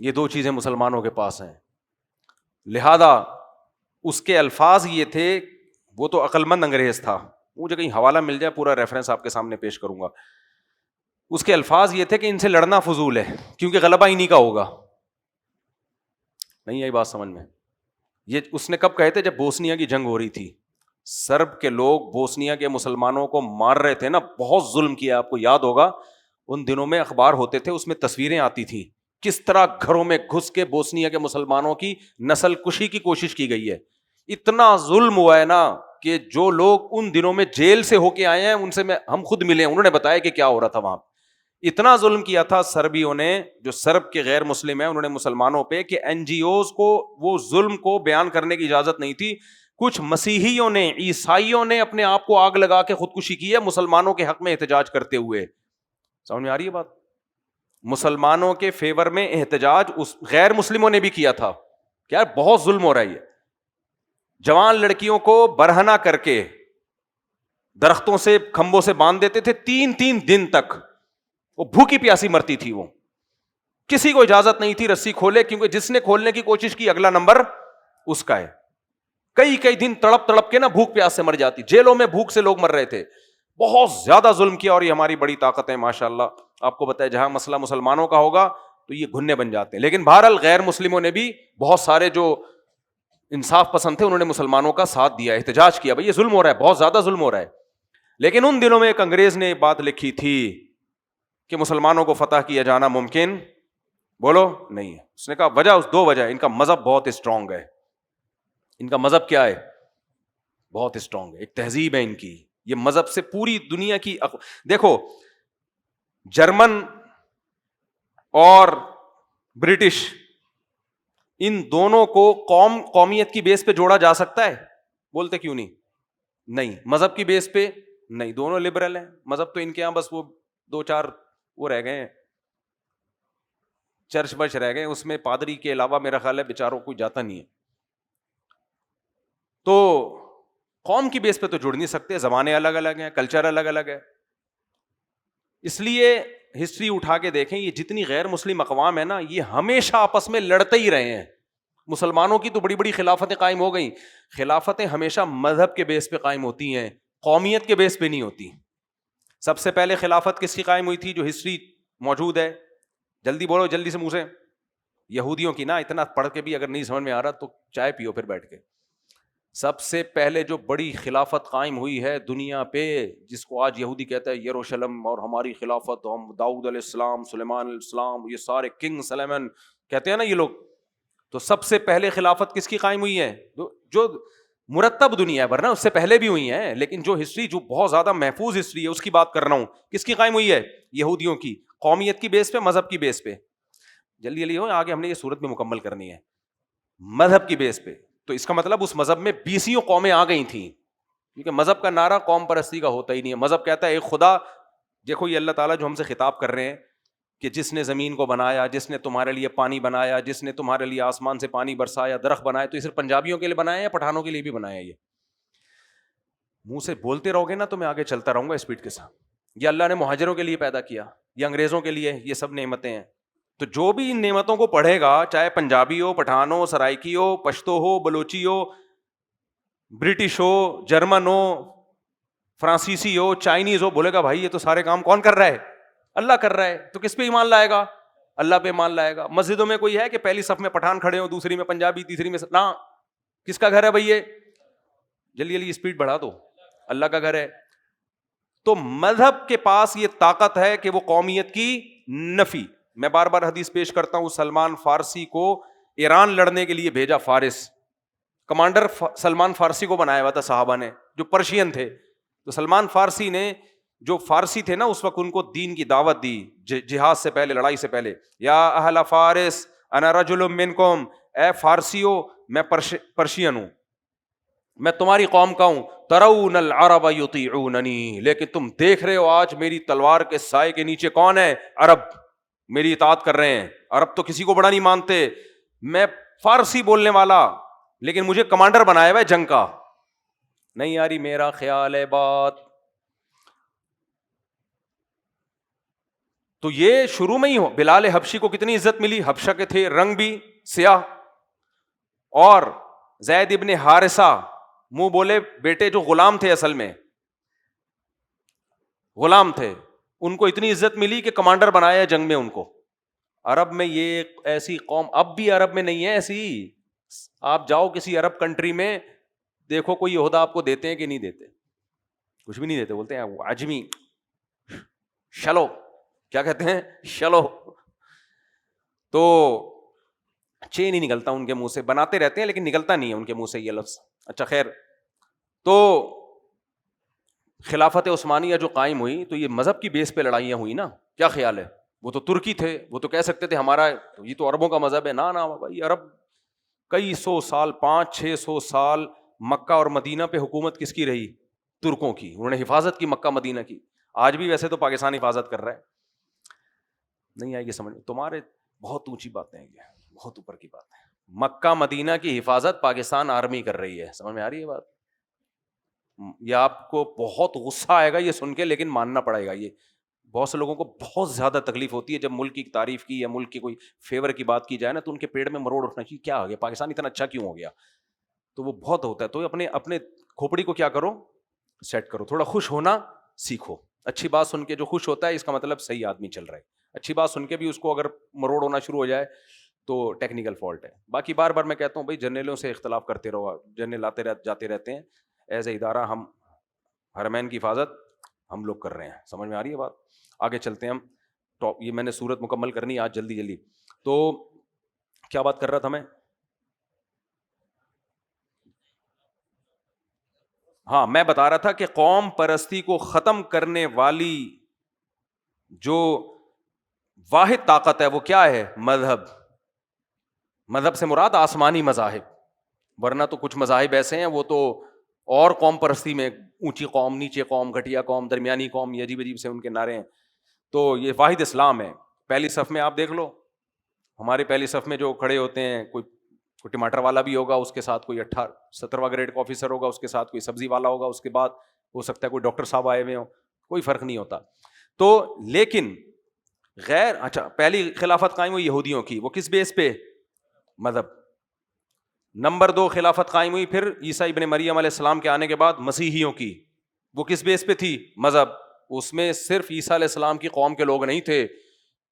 یہ دو چیزیں مسلمانوں کے پاس ہیں. لہذا اس کے الفاظ یہ تھے، وہ تو عقل مند انگریز تھا، مجھے کہیں حوالہ مل جائے پورا ریفرنس آپ کے سامنے پیش کروں گا. اس کے الفاظ یہ تھے کہ ان سے لڑنا فضول ہے کیونکہ غلبہ انہی کا ہوگا. نہیں آئی بات سمجھ میں؟ یہ اس نے کب کہے تھے؟ جب بوسنیا کی جنگ ہو رہی تھی، سرب کے لوگ بوسنیا کے مسلمانوں کو مار رہے تھے نا، بہت ظلم کیا. آپ کو یاد ہوگا ان دنوں میں اخبار ہوتے تھے، اس میں تصویریں آتی تھیں کس طرح گھروں میں گھس کے بوسنیا کے مسلمانوں کی نسل کشی کی کوشش کی گئی ہے. اتنا ظلم ہوا ہے نا کہ جو لوگ ان دنوں میں جیل سے ہو کے آئے ہیں ان سے ہم خود ملے ہیں، انہوں نے بتایا کہ کیا ہو رہا تھا وہاں. اتنا ظلم کیا تھا سربیوں نے، جو سرب کے غیر مسلم ہیں انہوں نے مسلمانوں پہ، کہ این جی اوز کو وہ ظلم کو بیان کرنے کی اجازت نہیں تھی. کچھ مسیحیوں نے، عیسائیوں نے اپنے آپ کو آگ لگا کے خودکشی کی ہے مسلمانوں کے حق میں احتجاج کرتے ہوئے. سمجھ میں آ رہی ہے بات؟ مسلمانوں کے فیور میں احتجاج اس غیر مسلموں نے بھی کیا تھا. کیا بہت ظلم ہو رہا ہے. جوان لڑکیوں کو برہنہ کر کے درختوں سے کھمبوں سے باندھ دیتے تھے، 3 دن تک وہ بھوکی پیاسی مرتی تھی. وہ کسی کو اجازت نہیں تھی رسی کھولے، کیونکہ جس نے کھولنے کی کوشش کی اگلا نمبر اس کا ہے. کئی دن تڑپ کے نا بھوک پیاس سے مر جاتی. جیلوں میں بھوک سے لوگ مر رہے تھے. بہت زیادہ ظلم کیا، اور یہ ہماری بڑی طاقت ہے ماشاءاللہ. آپ کو بتائے جہاں مسئلہ مسلمانوں کا ہوگا تو یہ گھننے بن جاتے ہیں. لیکن بہرحال غیر مسلموں نے بھی، بہت سارے جو انصاف پسند تھے انہوں نے مسلمانوں کا ساتھ دیا، احتجاج کیا. بھائی یہ ظلم ہو رہا ہے، بہت زیادہ ظلم ہو رہا ہے. لیکن ان دنوں میں ایک انگریز نے بات لکھی تھی کہ مسلمانوں کو فتح کیا جانا ممکن بولو نہیں ہے. اس نے کہا وجہ، اس 2 وجہ، ان کا مذہب بہت اسٹرانگ ہے. ان کا مذہب کیا ہے؟ بہت اسٹرانگ ہے. ایک تہذیب ہے ان کی. یہ مذہب سے پوری دنیا کی دیکھو جرمن اور برٹش، ان دونوں کو قومیت کی بیس پہ جوڑا جا سکتا ہے؟ بولتے کیوں نہیں؟ نہیں. مذہب کی بیس پہ نہیں. دونوں لبرل ہیں. مذہب تو ان کے یہاں بس وہ دو چار وہ رہ گئے ہیں، چرچ برچ رہ گئے، اس میں پادری کے علاوہ میرا خیال ہے بیچاروں کوئی جاتا نہیں ہے. تو قوم کی بیس پہ تو جڑ نہیں سکتے، زمانے الگ الگ ہیں، کلچر الگ الگ ہے. اس لیے ہسٹری اٹھا کے دیکھیں، یہ جتنی غیر مسلم اقوام ہے نا، یہ ہمیشہ آپس میں لڑتے ہی رہے ہیں. مسلمانوں کی تو بڑی بڑی خلافتیں قائم ہو گئیں، خلافتیں ہمیشہ مذہب کے بیس پہ قائم ہوتی ہیں، قومیت کے بیس پہ نہیں ہوتی. سب سے پہلے خلافت کس کی قائم ہوئی تھی جو ہسٹری موجود ہے؟ جلدی بولو، جلدی سے منہ سے. یہودیوں کی نا. اتنا پڑھ کے بھی اگر نہیں سمجھ میں آ رہا تو چائے پیو پھر بیٹھ کے. سب سے پہلے جو بڑی خلافت قائم ہوئی ہے دنیا پہ، جس کو آج یہودی کہتا ہے یروشلم اور ہماری خلافت، ہم داؤد علیہ السلام، سلیمان علیہ السلام، یہ سارے کنگ سلیمان کہتے ہیں نا یہ لوگ. تو سب سے پہلے خلافت کس کی قائم ہوئی ہے؟ جو مرتب دنیا ہے، ورنہ اس سے پہلے بھی ہوئی ہیں، لیکن جو ہسٹری جو بہت زیادہ محفوظ ہسٹری ہے اس کی بات کر رہا ہوں. کس کی قائم ہوئی ہے؟ یہودیوں کی. قومیت کی بیس پہ، مذہب کی بیس پہ. جلدی جلدی ہو، آگے ہم نے یہ صورت میں مکمل کرنی ہے. مذہب کی بیس پہ، تو اس کا مطلب اس مذہب میں 20 قومیں آ گئی تھیں، کیونکہ مذہب کا نعرہ قوم پرستی کا ہوتا ہی نہیں ہے. مذہب کہتا ہے ایک خدا. دیکھو یہ اللہ تعالیٰ جو ہم سے خطاب کر رہے ہیں کہ جس نے زمین کو بنایا، جس نے تمہارے لیے پانی بنایا، جس نے تمہارے لیے آسمان سے پانی برسایا، درخت بنایا، تو یہ صرف پنجابیوں کے لیے بنایا یا پٹھانوں کے لیے بھی بنایا؟ یہ منہ سے بولتے رہو گے نا تو میں آگے چلتا رہوں گا اسپیڈ کے ساتھ. یہ اللہ نے مہاجروں کے لیے پیدا کیا، یہ انگریزوں کے لیے، یہ سب نعمتیں ہیں. تو جو بھی ان نعمتوں کو پڑھے گا، چاہے پنجابی ہو، پٹھان ہو، سرائکی ہو، پشتو ہو، بلوچی ہو، برٹش ہو، جرمن ہو، فرانسیسی ہو، چائنیز ہو، بولے گا بھائی یہ تو سارے کام کون کر رہا ہے؟ اللہ کر رہا ہے. تو کس پہ ایمان لائے گا؟ اللہ پہ ایمان لائے گا. مسجدوں میں کوئی ہے کہ پہلی صف میں پٹھان کھڑے ہو، دوسری میں پنجابی، تیسری میں نا؟ کس کا گھر ہے بھائی یہ؟ جلدی جلدی اسپیڈ بڑھا دو. اللہ کا گھر ہے. تو مذہب کے پاس یہ طاقت ہے کہ وہ قومیت کی نفی. میں بار بار حدیث پیش کرتا ہوں، سلمان فارسی کو ایران لڑنے کے لیے بھیجا. فارس کمانڈر سلمان فارسی کو بنایا ہوا تھا صحابہ نے، جو پرشین تھے. تو سلمان فارسی نے، جو فارسی تھے نا اس وقت، ان کو دین کی دعوت دی جہاد سے پہلے، لڑائی سے پہلے. یا اہل فارس انا رجل منکم، اے فارسیو میں پرشین ہوں، میں تمہاری قوم کا ہوں. ترون العرب یطیعوننی، لیکن تم دیکھ رہے ہو آج میری تلوار کے سائے کے نیچے کون ہے؟ عرب میری اطاعت کر رہے ہیں. عرب تو کسی کو بڑا نہیں مانتے. میں فارسی بولنے والا، لیکن مجھے کمانڈر بنایا ہوا ہے جنگ کا. نہیں یاری میرا خیال ہے بات. تو یہ شروع میں ہی ہو. بلال حبشی کو کتنی عزت ملی، حبشہ کے تھے، رنگ بھی سیاہ. اور زید ابن حارثہ، منہ بولے بیٹے، جو غلام تھے، اصل میں غلام تھے، ان کو اتنی عزت ملی کہ کمانڈر بنایا جنگ میں ان کو. عرب میں یہ ایسی قوم اب بھی عرب میں نہیں ہے ایسی. آپ جاؤ کسی عرب کنٹری میں، دیکھو کوئی عہدہ آپ کو دیتے ہیں کہ نہیں دیتے؟ کچھ بھی نہیں دیتے. بولتے ہیں عجمی شلو، کیا کہتے ہیں؟ شلو. تو چین ہی نکلتا ان کے منہ سے. بناتے رہتے ہیں لیکن نکلتا نہیں ہے ان کے منہ سے یہ لفظ. اچھا خیر. تو خلافت عثمانیہ جو قائم ہوئی تو یہ مذہب کی بیس پہ لڑائیاں ہوئی نا. کیا خیال ہے؟ وہ تو ترکی تھے، وہ تو کہہ سکتے تھے ہمارا یہ تو عربوں کا مذہب ہے. نا بھائی، عرب کئی سو سال، 500-600 سال مکہ اور مدینہ پہ حکومت کس کی رہی؟ ترکوں کی. انہوں نے حفاظت کی مکہ مدینہ کی. آج بھی ویسے تو پاکستان حفاظت کر رہا ہے. نہیں آئے گی سمجھ؟ تمہارے بہت اونچی باتیں ہیں، یہ بہت اوپر کی بات ہے. مکہ مدینہ کی حفاظت پاکستان آرمی کر رہی ہے. سمجھ میں آ رہی ہے بات؟ یہ آپ کو بہت غصہ آئے گا یہ سن کے، لیکن ماننا پڑے گا. یہ بہت سے لوگوں کو بہت زیادہ تکلیف ہوتی ہے جب ملک کی تعریف کی یا ملک کی کوئی فیور کی بات کی جائے نا، تو ان کے پیٹ میں مروڑ اٹھنا چاہیے. کیا آ گیا پاکستان اتنا اچھا کیوں ہو گیا؟ تو وہ بہت ہوتا ہے. تو اپنے کھوپڑی کو کیا کرو، سیٹ کرو. تھوڑا خوش ہونا سیکھو. اچھی بات سن کے جو خوش ہوتا ہے اس کا مطلب صحیح آدمی چل رہا ہے. اچھی بات سن کے بھی اس کو اگر مروڑ ہونا شروع ہو جائے تو ٹیکنیکل فالٹ ہے. باقی بار بار میں کہتا ہوں بھائی جرنیلوں سے اختلاف کرتے رہو. جرنیل آتے جاتے رہتے ہیں. ایز اے ادارہ ہم حرمین کی حفاظت ہم لوگ کر رہے ہیں. سمجھ میں آ رہی ہے بات؟ آگے چلتے ہیں ہم. یہ میں نے صورت مکمل کرنی آج جلدی جلدی. تو کیا بات کر رہا تھا میں؟ ہاں، میں بتا رہا تھا کہ قوم پرستی کو ختم کرنے والی جو واحد طاقت ہے وہ کیا ہے؟ مذہب. مذہب سے مراد آسمانی مذاہب، ورنہ تو کچھ مذاہب ایسے ہیں وہ تو اور قوم پرستی میں، اونچی قوم، نیچے قوم، گھٹیا قوم، درمیانی قوم، یہ عجیب عجیب سے ان کے نعرے ہیں. تو یہ واحد اسلام ہے. پہلی صف میں آپ دیکھ لو، ہمارے پہلی صف میں جو کھڑے ہوتے ہیں، کوئی ٹماٹر والا بھی ہوگا، اس کے ساتھ کوئی 17واں گریڈ کا آفیسر ہوگا، اس کے ساتھ کوئی سبزی والا ہوگا، اس کے بعد ہو سکتا ہے کوئی ڈاکٹر صاحب آئے ہوئے ہوں، کوئی فرق نہیں ہوتا. تو لیکن اچھا، پہلی خلافت قائم ہوئی یہودیوں کی، وہ کس بیس پہ؟ مذہب. نمبر 2 خلافت قائم ہوئی پھر عیسیٰ ابن مریم علیہ السلام کے آنے کے بعد مسیحیوں کی، وہ کس بیس پہ تھی؟ مذہب. اس میں صرف عیسیٰ علیہ السلام کی قوم کے لوگ نہیں تھے،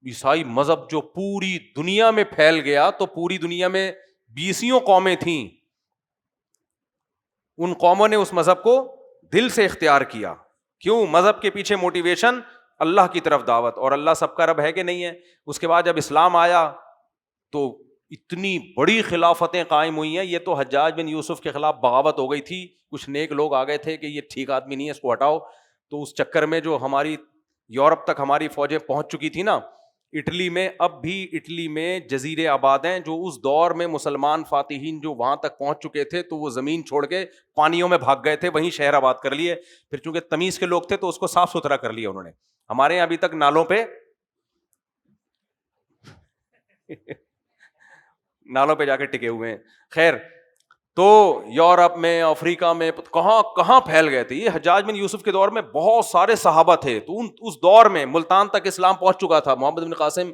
عیسائی مذہب جو پوری دنیا میں پھیل گیا تو پوری دنیا میں 20 قومیں تھیں، ان قوموں نے اس مذہب کو دل سے اختیار کیا. کیوں؟ مذہب کے پیچھے موٹیویشن اللہ کی طرف دعوت، اور اللہ سب کا رب ہے کہ نہیں ہے. اس کے بعد جب اسلام آیا تو اتنی بڑی خلافتیں قائم ہوئی ہیں. یہ تو حجاج بن یوسف کے خلاف بغاوت ہو گئی تھی، کچھ نیک لوگ آ گئے تھے کہ یہ ٹھیک آدمی نہیں ہے، اس کو ہٹاؤ. تو اس چکر میں جو ہماری یورپ تک ہماری فوجیں پہنچ چکی تھی نا، اٹلی میں، اب بھی اٹلی میں جزیرے آباد ہیں جو اس دور میں مسلمان فاتحین جو وہاں تک پہنچ چکے تھے تو وہ زمین چھوڑ کے پانیوں میں بھاگ گئے تھے، وہیں شہر آباد کر لیے. پھر چونکہ تمیز کے لوگ تھے تو اس کو صاف ستھرا کر لیا انہوں نے. ہمارے یہاں ابھی تک نالوں پہ نالوں پہ جا کے ٹکے ہوئے ہیں. خیر، تو یورپ میں، افریقہ میں، کہاں کہاں پھیل گئے تھے. یہ حجاج بن یوسف کے دور میں بہت سارے صحابہ تھے، تو اس دور میں ملتان تک اسلام پہنچ چکا تھا. محمد بن قاسم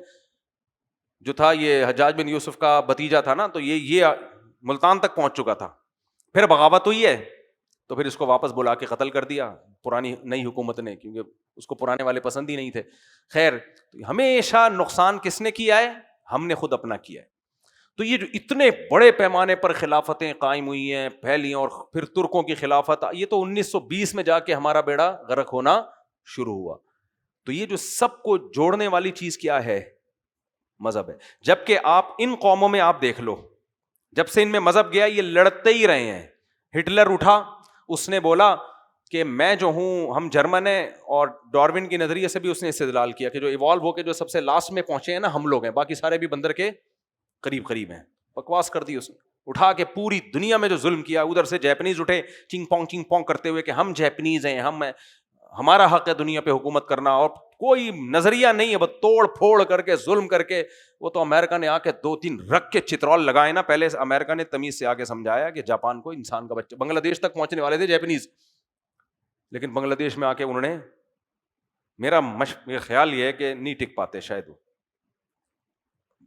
جو تھا یہ حجاج بن یوسف کا بھتیجا تھا نا، تو یہ ملتان تک پہنچ چکا تھا. پھر بغاوت ہوئی ہے تو پھر اس کو واپس بلا کے قتل کر دیا پرانی نئی حکومت نے، کیونکہ اس کو پرانے والے پسند ہی نہیں تھے. خیر، ہمیشہ نقصان کس نے کیا ہے؟ ہم نے خود اپنا کیا ہے. تو یہ جو اتنے بڑے پیمانے پر خلافتیں قائم ہوئی ہیں، پھیلی، اور پھر ترکوں کی خلافت، یہ تو 1920 میں جا کے ہمارا بیڑا غرق ہونا شروع ہوا. تو یہ جو سب کو جوڑنے والی چیز کیا ہے؟ مذہب ہے. جبکہ آپ ان قوموں میں آپ دیکھ لو، جب سے ان میں مذہب گیا یہ لڑتے ہی رہے ہیں. ہٹلر اٹھا، اس نے بولا کہ میں جو ہوں، ہم جرمن ہیں، اور ڈارون کے نظریے سے بھی اس نے استدلال کیا کہ جو ایوالو ہو کے جو سب سے لاسٹ میں پہنچے ہیں نا، ہم لوگ ہیں، باقی سارے بھی بندر کے قریب قریب ہیں. بکواس کر دی اس نے، اٹھا کے پوری دنیا میں جو ظلم کیا. ادھر سے جیپنیز اٹھے چنگ پونگ کرتے ہوئے کہ ہم جیپنیز ہیں، ہمارا حق ہے دنیا پہ حکومت کرنا، اور کوئی نظریہ نہیں ہے، بس توڑ پھوڑ کر کے ظلم کر کے. وہ تو امریکہ نے آ کے 2-3 رکھ کے چترول لگائے نا. پہلے امریکہ نے تمیز سے آ کے سمجھایا کہ جاپان کو انسان کا بچہ، بنگلہ دیش تک پہنچنے والے تھے جیپنیز، لیکن بنگلہ دیش میں آ کے انہوں نے، میرا خیال یہ ہے کہ نہیں ٹک پاتے شاید، وہ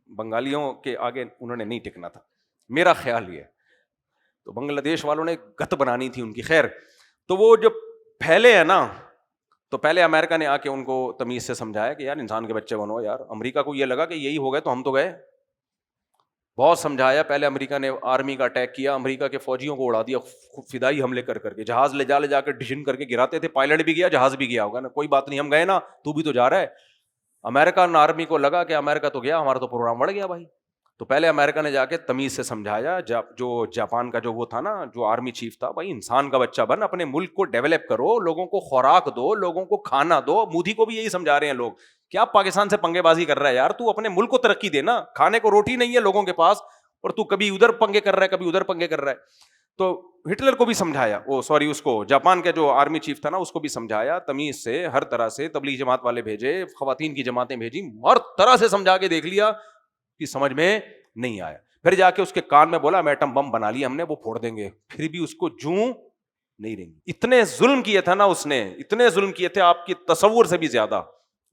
بنگالیوں کے آگے انہوں نے نہیں ٹکنا تھا، میرا خیال یہ ہے. تو بنگلہ دیش والوں نے گت بنانی تھی ان کی. خیر، تو وہ جو پھیلے ہیں نا، تو پہلے امریکہ نے آ کے ان کو تمیز سے سمجھایا کہ یار انسان کے بچے بنو یار. امریکہ کو یہ لگا کہ یہی ہو گئے تو ہم تو گئے. بہت سمجھایا. پہلے امریکہ نے آرمی کا اٹیک کیا، امریکہ کے فوجیوں کو اڑا دیا فدائی حملے کر کے. جہاز لے جا کے ڈشن کر کے گراتے تھے. پائلٹ بھی گیا، جہاز بھی گیا ہوگا نا، کوئی بات نہیں، ہم گئے نا، تو بھی تو جا رہا ہے. امریکہ آرمی کو لگا کہ امریکہ تو گیا، ہمارا تو پروگرام بڑھ گیا بھائی. تو پہلے امریکہ نے جا کے تمیز سے سمجھایا، جو جاپان کا جو وہ تھا نا، جو آرمی چیف تھا، بھائی انسان کا بچہ بن، اپنے ملک کو ڈیولپ کرو، لوگوں کو خوراک دو، لوگوں کو کھانا دو. مودی کو بھی یہی سمجھا رہے ہیں لوگ، کیا پاکستان سے پنگے بازی کر رہا ہے یار، تو اپنے ملک کو ترقی دے نا. کھانے کو روٹی نہیں ہے لوگوں کے پاس، اور تو کبھی ادھر پنگے کر رہا ہے، کبھی ادھر پنگے کر رہا ہے. تو ہٹلر کو بھی سمجھایا، اس کو جاپان کا جو آرمی چیف تھا نا، اس کو بھی سمجھایا تمیز سے، ہر طرح سے. تبلیغ جماعت والے بھیجے، خواتین کی جماعتیں بھیجی، ہر طرح سے سمجھا کے دیکھ لیا کہ سمجھ میں نہیں آیا. پھر جا کے اس کے کان میں بولا ایٹم بم بنا لیا ہم نے، وہ پھوڑ دیں گے. پھر بھی اس کو جوں نہیں رہیں گی. اتنے ظلم کیے تھا نا اس نے، اتنے ظلم کیے تھے آپ کی تصور سے بھی زیادہ.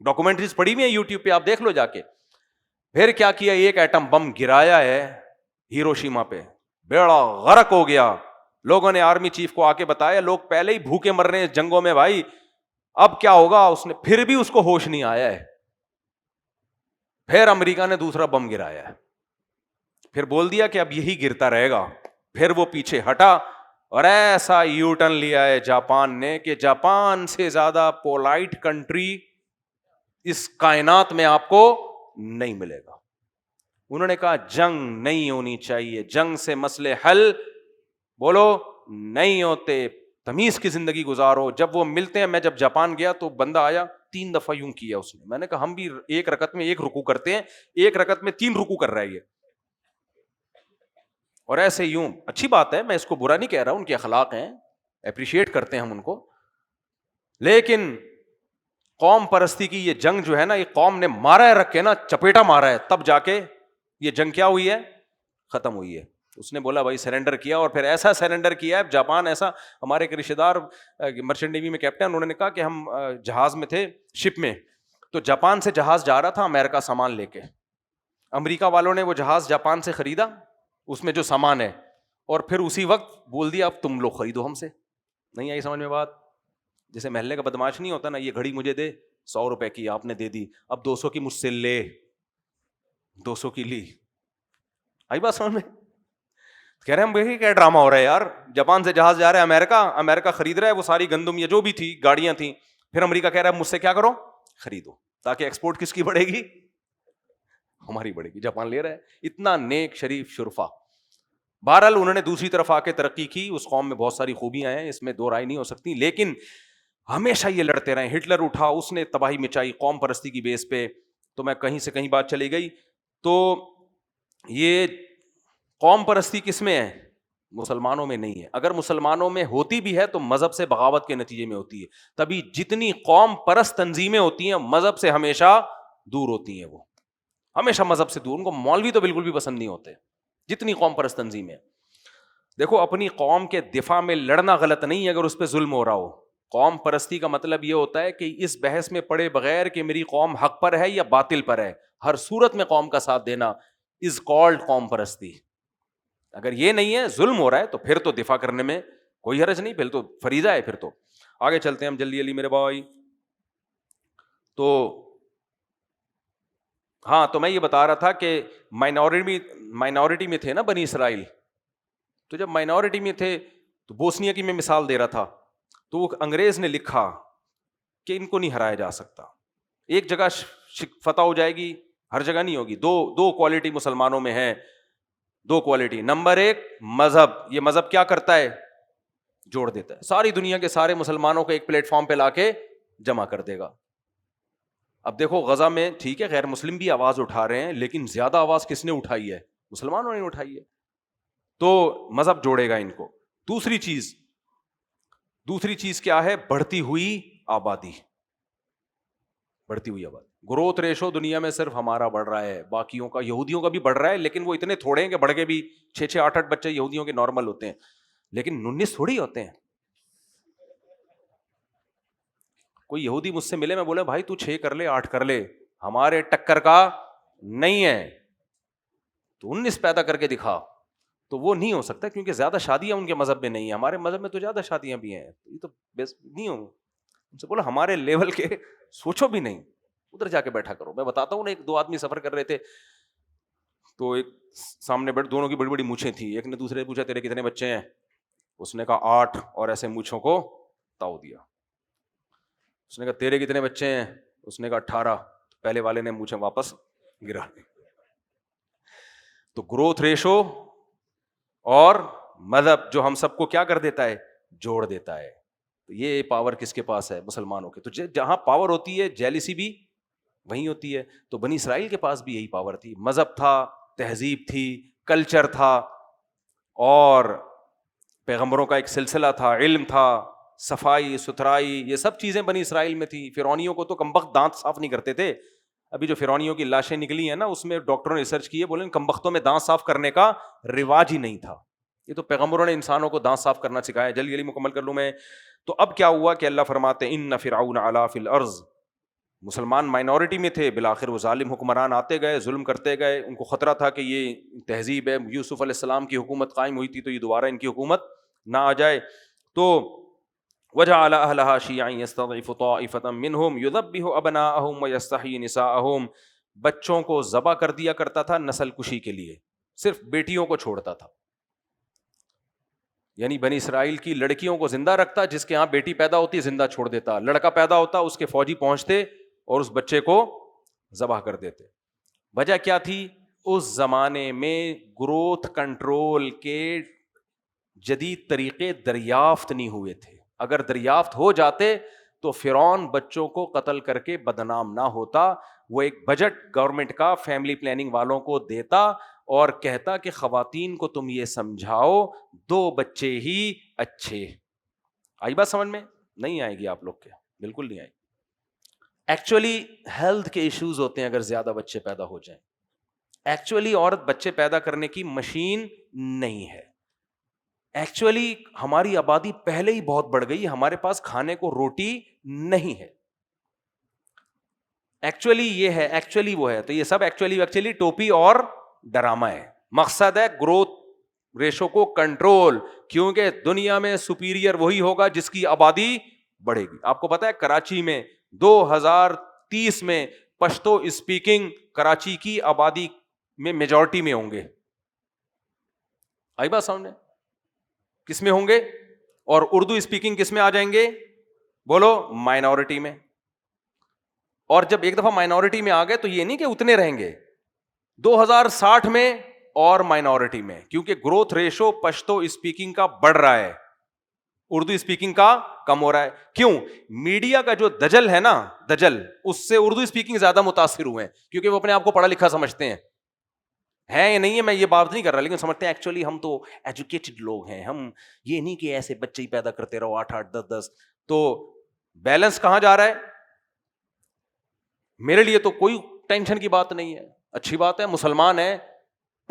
ڈاکومنٹریز پڑی ہوئی ہیں یوٹیوب پہ، آپ دیکھ لو جا کے. پھر کیا کیا، ایک ایٹم بم گرایا ہے ہیروشیما پہ، بیڑا غرق ہو گیا. لوگوں نے آرمی چیف کو آ کے بتایا، لوگ پہلے ہی بھوکے مر رہے ہیں جنگوں میں بھائی، اب کیا ہوگا. اس نے پھر بھی اس کو ہوش نہیں آیا ہے. پھر امریکہ نے دوسرا بم گرایا ہے، پھر بول دیا کہ اب یہی گرتا رہے گا. پھر وہ پیچھے ہٹا، اور ایسا یو ٹرن لیا ہے جاپان نے کہ جاپان سے زیادہ پولائٹ کنٹری اس کائنات میں آپ کو نہیں ملے گا. انہوں نے کہا جنگ نہیں ہونی چاہیے، جنگ سے مسئلے حل بولو نہیں ہوتے. تمیز کی زندگی گزارو. جب وہ ملتے ہیں, میں جب جاپان گیا تو بندہ آیا 3 دفعہ یوں کیا اس نے. میں نے کہا ہم بھی ایک رکعت میں 1 رکوع کرتے ہیں, 1 رکعت میں 3 رکوع کر رہا ہے یہ. اور ایسے یوں, اچھی بات ہے, میں اس کو برا نہیں کہہ رہا, ان کے اخلاق ہیں, اپریشیٹ کرتے ہیں ہم ان کو. لیکن قوم پرستی کی یہ جنگ جو ہے نا, یہ قوم نے مارا ہے رکھ کے نا, چپیٹا مارا ہے, تب جا کے یہ جنگ کیا ہوئی ہے, ختم ہوئی ہے. اس نے بولا بھائی سرنڈر کیا, اور پھر ایسا سرنڈر کیا ہے جاپان. ایسا ہمارے ایک رشتے دار مرچنٹ نیوی میں کیپٹن, انہوں نے کہا کہ ہم جہاز میں تھے, شپ میں, تو جاپان سے جہاز جا رہا تھا امریکہ سامان لے کے. امریکہ والوں نے وہ جہاز جاپان سے خریدا, اس میں جو سامان ہے, اور پھر اسی وقت بول دیا اب تم لوگ خریدو ہم سے. نہیں آئی سمجھ میں بات؟ جیسے محلے کا بدماش نہیں ہوتا نا, یہ گھڑی مجھے دے, 100 روپے کی, آپ نے دے دی, اب 200 کی مجھ سے لے, 200 کی لی. آئی بات سمجھ میں؟ کہہ رہے ہیں ہم دیکھیں کیا ڈرامہ ہو رہا ہے یار, جاپان سے جہاز جا رہا ہے امریکہ, امریکہ خرید رہا ہے وہ ساری گندم یا جو بھی تھی گاڑیاں تھیں, پھر امریکہ کہہ رہا ہے مجھ سے کیا کرو, خریدو, تاکہ ایکسپورٹ کس کی بڑھے گی, ہماری بڑھے گی. جاپان لے رہا ہے, اتنا نیک شریف شرفا. بہرحال انہوں نے دوسری طرف آ کے ترقی کی, اس قوم میں بہت ساری خوبیاں ہیں, اس میں دو رائے نہیں ہو سکتی, لیکن ہمیشہ یہ لڑتے رہے. ہٹلر اٹھا, اس نے تباہی مچائی قوم پرستی کی بیس پہ. تو میں کہیں سے کہیں بات چلی گئی. تو یہ قوم پرستی کس میں ہے, مسلمانوں میں نہیں ہے. اگر مسلمانوں میں ہوتی بھی ہے تو مذہب سے بغاوت کے نتیجے میں ہوتی ہے. تبھی جتنی قوم پرست تنظیمیں ہوتی ہیں مذہب سے ہمیشہ دور ہوتی ہیں, وہ ہمیشہ مذہب سے دور. ان کو مولوی تو بالکل بھی پسند نہیں ہوتے, جتنی قوم پرست تنظیمیں. دیکھو اپنی قوم کے دفاع میں لڑنا غلط نہیں ہے اگر اس پہ ظلم ہو رہا ہو. قوم پرستی کا مطلب یہ ہوتا ہے کہ اس بحث میں پڑے بغیر کہ میری قوم حق پر ہے یا باطل پر ہے, ہر صورت میں قوم کا ساتھ دینا از کالڈ قوم پرستی. اگر یہ نہیں ہے, ظلم ہو رہا ہے, تو پھر تو دفاع کرنے میں کوئی حرج نہیں, پھر تو فریضہ ہے. پھر تو آگے چلتے ہیں ہم جلدی میرے بھائی. تو ہاں, تو میں یہ بتا رہا تھا کہ مائنورٹی میں تھے نا بنی اسرائیل. تو جب مائنورٹی میں تھے تو بوسنیا کی میں مثال دے رہا تھا, تو وہ انگریز نے لکھا کہ ان کو نہیں ہرایا جا سکتا. ایک جگہ فتح ہو جائے گی, ہر جگہ نہیں ہوگی. دو کوالٹی مسلمانوں میں ہے, 2 کوالٹی. نمبر 1 مذہب. یہ مذہب کیا کرتا ہے, جوڑ دیتا ہے, ساری دنیا کے سارے مسلمانوں کو ایک پلیٹ فارم پہ لا کے جمع کر دے گا. اب دیکھو غزہ میں ٹھیک ہے غیر مسلم بھی آواز اٹھا رہے ہیں, لیکن زیادہ آواز کس نے اٹھائی ہے, مسلمانوں نے اٹھائی ہے. تو مذہب جوڑے گا ان کو. دوسری چیز کیا ہے, بڑھتی ہوئی آبادی. گروتھ ریشو دنیا میں صرف ہمارا بڑھ رہا ہے, باقیوں کا یہودیوں کا بھی بڑھ رہا ہے, لیکن وہ اتنے تھوڑے ہیں کہ بڑھ کے بھی 6 8 بچے یہودیوں کے نارمل ہوتے ہیں, لیکن 19 تھوڑی ہوتے ہیں. کوئی یہودی مجھ سے ملے, میں بولے بھائی تو 6 کر لے 8 کر لے, ہمارے ٹکر کا نہیں ہے, تو 19 پیدا کر کے دکھا. تو وہ نہیں ہو سکتا, کیونکہ زیادہ شادیاں ان کے مذہب میں نہیں ہیں. ہمارے مذہب میں تو زیادہ شادیاں بھی ہیں, یہ تو نہیں ہوں. ان سے بولا ہمارے لیول کے سوچو بھی نہیں, ادھر جا کے بیٹھا کرو. میں بتاتا ہوں نا, 2 آدمی سفر کر رہے تھے, تو ایک سامنے دونوں کی بڑی بڑی مونچھیں تھیں. ایک نے دوسرے سے پوچھا تیرے کتنے بچے ہیں, اس نے کہا 8, اور ایسے مونچھوں کو تاؤ دیا. اس نے کہا تیرے کتنے بچے ہیں, اس نے کہا 18. پہلے والے نے مونچھیں واپس گرا دی. تو گروتھ ریشو اور مذہب جو ہم سب کو کیا کر دیتا ہے, جوڑ دیتا ہے. تو یہ پاور کس کے پاس ہے, مسلمانوں کے. تو جہاں پاور ہوتی ہے جیلیسی بھی وہیں ہوتی ہے. تو بنی اسرائیل کے پاس بھی یہی پاور تھی, مذہب تھا, تہذیب تھی, کلچر تھا, اور پیغمبروں کا ایک سلسلہ تھا, علم تھا, صفائی ستھرائی, یہ سب چیزیں بنی اسرائیل میں تھی. فرعونیوں کو تو کمبخت دانت صاف نہیں کرتے تھے. ابھی جو فرعونیوں کی لاشیں نکلی ہیں نا, اس میں ڈاکٹروں نے ریسرچ کی ہے, بولے ان کمبختوں میں دانت صاف کرنے کا رواج ہی نہیں تھا. یہ تو پیغمبروں نے انسانوں کو دانت صاف کرنا سکھایا. جلدی جلدی مکمل کر لوں میں. تو اب کیا ہوا کہ اللہ فرماتے ہیں ان فرعون علا فی الارض, مسلمان مائنورٹی میں تھے, بالآخر وہ ظالم حکمران آتے گئے, ظلم کرتے گئے. ان کو خطرہ تھا کہ یہ تہذیب ہے, یوسف علیہ السلام کی حکومت قائم ہوئی تھی, تو یہ دوبارہ ان کی حکومت نہ آ جائے. تو وجعل اہلہا شیعا یستضعف طائفۃ منہم یذبح ابناءہم ویستحیی نساءہم, بچوں کو ذبح کر دیا کرتا تھا نسل کشی کے لیے, صرف بیٹیوں کو چھوڑتا تھا. یعنی بنی اسرائیل کی لڑکیوں کو زندہ رکھتا, جس کے ہاں بیٹی پیدا ہوتی زندہ چھوڑ دیتا, لڑکا پیدا ہوتا اس کے فوجی پہنچتے اور اس بچے کو ذبح کر دیتے. وجہ کیا تھی, اس زمانے میں گروتھ کنٹرول کے جدید طریقے دریافت نہیں ہوئے تھے. اگر دریافت ہو جاتے تو فرعون بچوں کو قتل کر کے بدنام نہ ہوتا. وہ ایک بجٹ گورنمنٹ کا فیملی پلاننگ والوں کو دیتا اور کہتا کہ خواتین کو تم یہ سمجھاؤ 2 بچے ہی اچھے. آئی بات سمجھ میں؟ نہیں آئے گی آپ لوگ کے، بالکل نہیں آئے گی. ایکچولی ہیلتھ کے ایشوز ہوتے ہیں اگر زیادہ بچے پیدا ہو جائیں. ایکچولی عورت بچے پیدا کرنے کی مشین نہیں ہے. ایکچولی ہماری آبادی پہلے ہی بہت بڑھ گئی، ہمارے پاس کھانے کو روٹی نہیں ہے. ایکچولی یہ ہے، ایکچولی وہ ہے. تو یہ سب ایکچولی ٹوپی اور ڈرامہ ہے. مقصد ہے گروتھ ریشو کو کنٹرول، کیونکہ دنیا میں سپیریئر وہی ہوگا جس کی آبادی بڑھے گی. آپ کو پتا ہے کراچی میں 2030 میں پشتو اسپیکنگ کراچی کی آبادی میں میجورٹی میں ہوں گے. آئی بات سامنے؟ کس میں ہوں گے؟ اور اردو اسپیکنگ کس میں آ جائیں گے؟ بولو، مائنورٹی میں. اور جب ایک دفعہ مائنورٹی میں آ گئے تو یہ نہیں کہ اتنے رہیں گے، 2060 میں اور مائنورٹی میں، کیونکہ گروتھ ریشو پشتو اسپیکنگ کا بڑھ رہا ہے، اردو اسپیکنگ کا کم ہو رہا ہے. کیوں؟ میڈیا کا جو دجل ہے نا، دجل، اس سے اردو اسپیکنگ زیادہ متاثر ہوئے ہیں، کیونکہ وہ اپنے آپ کو پڑھا لکھا سمجھتے ہیں. ہے یا نہیں ہے میں یہ بات نہیں کر رہا، لیکن سمجھتے ہیں ایکچولی ہم تو ایجوکیٹڈ لوگ ہیں، ہم یہ نہیں کہ ایسے بچے ہی پیدا کرتے رہو 8 10. تو بیلنس کہاں جا رہا ہے؟ میرے لیے تو کوئی ٹینشن کی بات نہیں ہے، اچھی بات ہے. مسلمان ہے،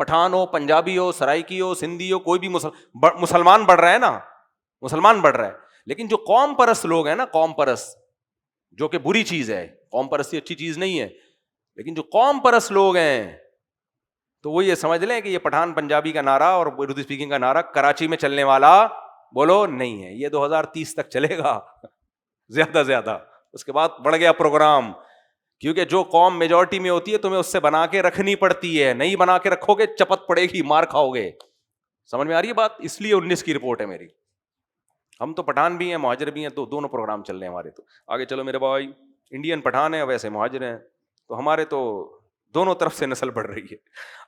پٹھان ہو، پنجابی ہو، سرائکی ہو، سندھی ہو، کوئی بھی مسلمان بڑھ رہا ہے نا، مسلمان بڑھ رہا ہے. لیکن جو قوم پرست لوگ ہیں نا، قوم پرست، جو کہ بری چیز ہے، قوم پرستی اچھی چیز نہیں ہے، لیکن جو قوم پرست لوگ ہیں تو وہ یہ سمجھ لیں کہ یہ پٹھان پنجابی کا نعرہ اور اردو اسپیکنگ کا نعرہ کراچی میں چلنے والا بولو نہیں ہے. یہ 2030 تک چلے گا زیادہ زیادہ، اس کے بعد بڑھ گیا پروگرام. کیونکہ جو قوم میجورٹی میں ہوتی ہے تمہیں اس سے بنا کے رکھنی پڑتی ہے، نہیں بنا کے رکھو گے چپت پڑے گی، مار کھاؤ گے. سمجھ میں آ رہی ہے بات؟ اس لیے 19 کی رپورٹ ہے میری. ہم تو پٹھان بھی ہیں، مہاجر بھی ہیں، تو دونوں پروگرام چل رہے ہیں ہمارے. تو آگے چلو میرے بھائی، انڈین پٹھان ہیں ویسے مہاجر ہیں، تو ہمارے تو دونوں طرف سے نسل بڑھ رہی ہے.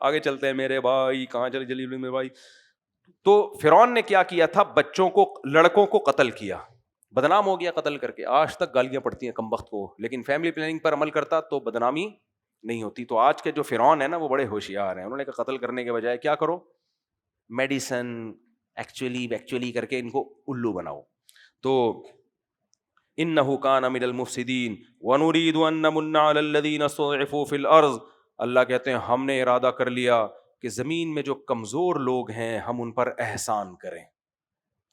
آگے چلتے ہیں میرے بھائی، کہاں چلے جلی میرے بھائی. تو فرعون نے کیا کیا تھا؟ بچوں کو، لڑکوں کو قتل کیا، بدنام ہو گیا قتل کر کے. آج تک گالیاں پڑتی ہیں کمبخت کو، لیکن فیملی پلاننگ پر عمل کرتا تو بدنامی نہیں ہوتی. تو آج کے جو فرعون ہے نا وہ بڑے ہوشیار ہیں. انہوں نے کہا قتل کرنے کے بجائے کیا کرو؟ میڈیسن ایکچولی کر کے ان کو الو بناؤ. تو انہ کان من المفسدین ونرید ان نمن علی الذین استضعفوا فی الارض. اللہ کہتے ہیں ہم نے ارادہ کر لیا کہ زمین میں جو کمزور لوگ ہیں ہم ان پر احسان کریں.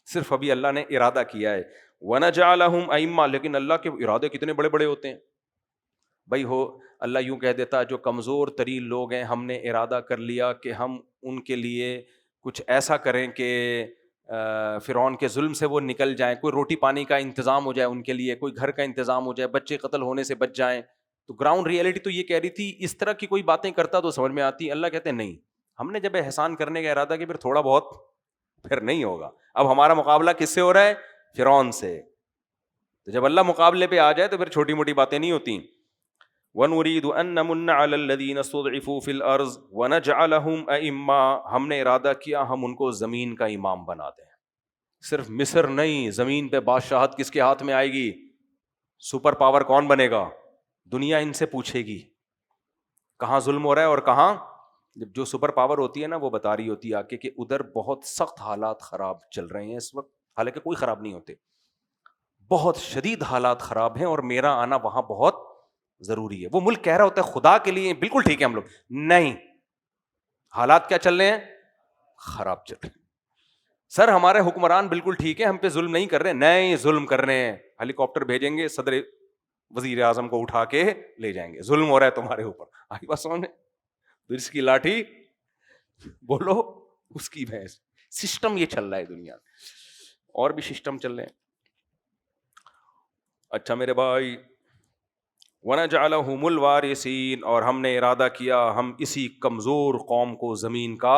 صرف ابھی اللہ نے ارادہ کیا ہے. وَنَجْعَلَهُمْ أَئِمَّةً، لیکن اللہ کے ارادے کتنے بڑے بڑے ہوتے ہیں بھائی. ہو اللہ یوں کہہ دیتا جو کمزور ترین لوگ ہیں ہم نے ارادہ کر لیا کہ ہم ان کے لیے کچھ ایسا کریں کہ فرعون کے ظلم سے وہ نکل جائیں، کوئی روٹی پانی کا انتظام ہو جائے ان کے لیے، کوئی گھر کا انتظام ہو جائے، بچے قتل ہونے سے بچ جائیں. تو گراؤنڈ ریئلٹی تو یہ کہہ رہی تھی. اس طرح کی کوئی باتیں کرتا تو سمجھ میں آتی. اللہ کہتے ہیں نہیں، ہم نے جب احسان کرنے کا ارادہ کیا پھر تھوڑا بہت پھر نہیں ہوگا. اب ہمارا مقابلہ کس سے ہو رہا ہے؟ فرعون سے. تو جب اللہ مقابلے پہ آ جائے تو پھر چھوٹی موٹی باتیں نہیں ہوتی. وَنُرِيدُ أَن نَّمُنَّ عَلَى الَّذِينَ اسْتُضْعِفُوا فِي الْأَرْضِ وَنَجْعَلَهُمْ أَئِمَّةً. ہم نے ارادہ کیا ہم ان کو زمین کا امام بنا دیں. صرف مصر نہیں، زمین پہ بادشاہت کس کے ہاتھ میں آئے گی؟ سپر پاور کون بنے گا؟ دنیا ان سے پوچھے گی کہاں ظلم ہو رہا ہے اور کہاں. جب جو سپر پاور ہوتی ہے نا وہ بتا رہی ہوتی ہے آ کے کہ ادھر بہت سخت حالات خراب چل رہے ہیں اس وقت، حالانکہ کوئی خراب نہیں ہوتے، بہت شدید حالات خراب ہیں اور میرا آنا وہاں بہت ضروری ہے. وہ ملک کہہ رہا ہوتا ہے خدا کے لیے بالکل ٹھیک ہے ہم لوگ، نہیں، حالات کیا چل رہے ہیں؟ خراب چل رہے ہیں. سر ہمارے حکمران بالکل ٹھیک ہے، ہم پہ ظلم نہیں کر رہے. نہیں، ظلم کر رہے ہیں. ہیلی کاپٹر بھیجیں گے، صدر وزیر اعظم کو اٹھا کے لے جائیں گے. ظلم ہو رہا ہے تمہارے اوپر. آئی بات سمجھ میں؟ اس کی لاٹھی بولو اس کی بھینس. سسٹم یہ چل رہا ہے دنیا میں، اور بھی سسٹم چل رہے ہیں. اچھا میرے بھائی، وَنَجْعَلَهُمُ الْوَارِثِينَ، اور ہم نے ارادہ کیا ہم اسی کمزور قوم کو زمین کا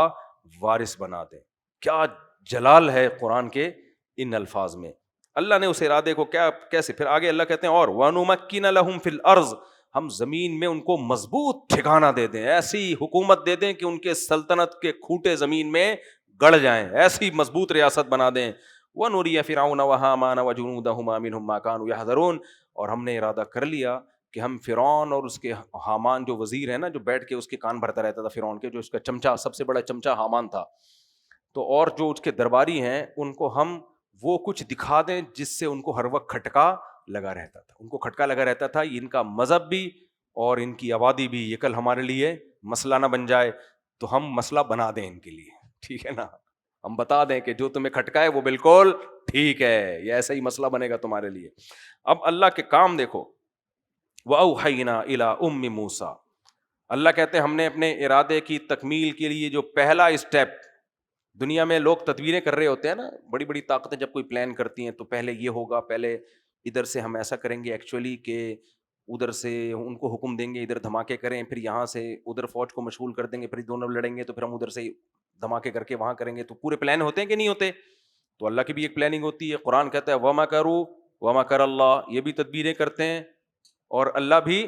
وارث بنا دیں. کیا جلال ہے قرآن کے ان الفاظ میں. اللہ نے اس ارادے کو کیا کیسے، پھر آگے اللہ کہتے ہیں اور وَنُمَكِّنَ لَهُمْ فِي الْأَرْضِ، ہم زمین میں ان کو مضبوط ٹھکانہ دے دیں، ایسی حکومت دے دیں کہ ان کے سلطنت کے کھوٹے زمین میں گڑ جائیں، ایسی مضبوط ریاست بنا دیں. وَنُرِيَ فِرْعَوْنَ وَهَامَانَ وَجُنُودَهُمَا مِنْهُمْ مَا كَانُوا يَحْذَرُونَ، اور ہم نے ارادہ کر لیا کہ ہم فرعون اور اس کے حامان جو وزیر ہے نا، جو بیٹھ کے اس کے کان بھرتا رہتا تھا فرعون کے، جو اس کا چمچا، سب سے بڑا چمچا حامان تھا، تو اور جو اس کے درباری ہیں ان کو ہم وہ کچھ دکھا دیں جس سے ان کو ہر وقت کھٹکا لگا رہتا تھا، ان کو کھٹکا لگا رہتا تھا، ان کا مذہب بھی اور ان کی آبادی بھی یہ کل ہمارے لیے مسئلہ نہ بن جائے، تو ہم مسئلہ بنا دیں ان کے لیے، ٹھیک ہے نا، ہم بتا دیں کہ جو تمہیں کھٹکا ہے وہ بالکل ٹھیک ہے، یہ ایسا ہی مسئلہ بنے گا تمہارے لیے۔ اب اللہ کے کام دیکھو، وَأَوْحَيْنَا إِلَىٰ أُمِّ مُوسَىٰ، اللہ کہتے ہیں ہم نے اپنے ارادے کی تکمیل کے لیے جو پہلا اسٹیپ، دنیا میں لوگ تدبیریں کر رہے ہوتے ہیں نا، بڑی بڑی طاقتیں جب کوئی پلان کرتی ہیں تو پہلے یہ ہوگا، پہلے ادھر سے ہم ایسا کریں گے ایکچولی کہ ادھر سے ان کو حکم دیں گے ادھر دھماکے کریں، پھر یہاں سے ادھر فوج کو مشغول کر دیں گے، پھر دونوں لڑیں گے تو پھر ہم ادھر سے دھماکے کر کے وہاں کریں گے، تو پورے پلان ہوتے ہیں کہ نہیں ہوتے؟ تو اللہ کی بھی ایک پلاننگ ہوتی ہے، قرآن کہتا ہے وَمَكَرُوا وَمَكَرَ اللَّهُ، یہ بھی تدبیریں کرتے ہیں اور اللہ بھی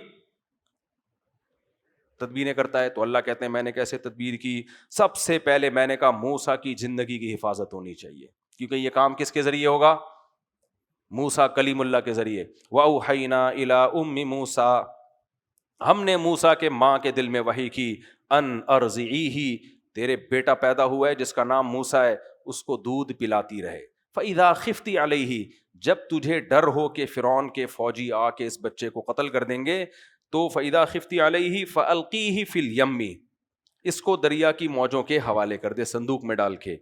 تدبیریں کرتا ہے۔ تو اللہ کہتے ہیں میں نے کیسے تدبیر کی؟ سب سے پہلے میں نے کہا موسیٰ کی زندگی کی حفاظت ہونی چاہیے، کیونکہ یہ کام کس کے ذریعے ہوگا؟ موسیٰ کلیم اللہ کے ذریعے۔ وَأَوْحَيْنَا إِلَىٰ أُمِّ مُوسَىٰ، ہم نے موسیٰ کے ماں کے دل میں وحی کی، ان ارضعیہ، تیرے بیٹا پیدا ہوا ہے جس کا نام موسیٰ ہے، اس کو دودھ پلاتی رہے۔ فَإِذَا خِفْتِ عَلَيْهِ، جب تجھے ڈر ہو کہ فرعون کے فوجی آ کے اس بچے کو قتل کر دیں گے، تو فَإِذَا خِفْتِ عَلَيْهِ فَأَلْقِيهِ فِي الْيَمِّ، اس کو دریا کی موجوں کے حوالے کر دے، صندوق میں ڈال کے۔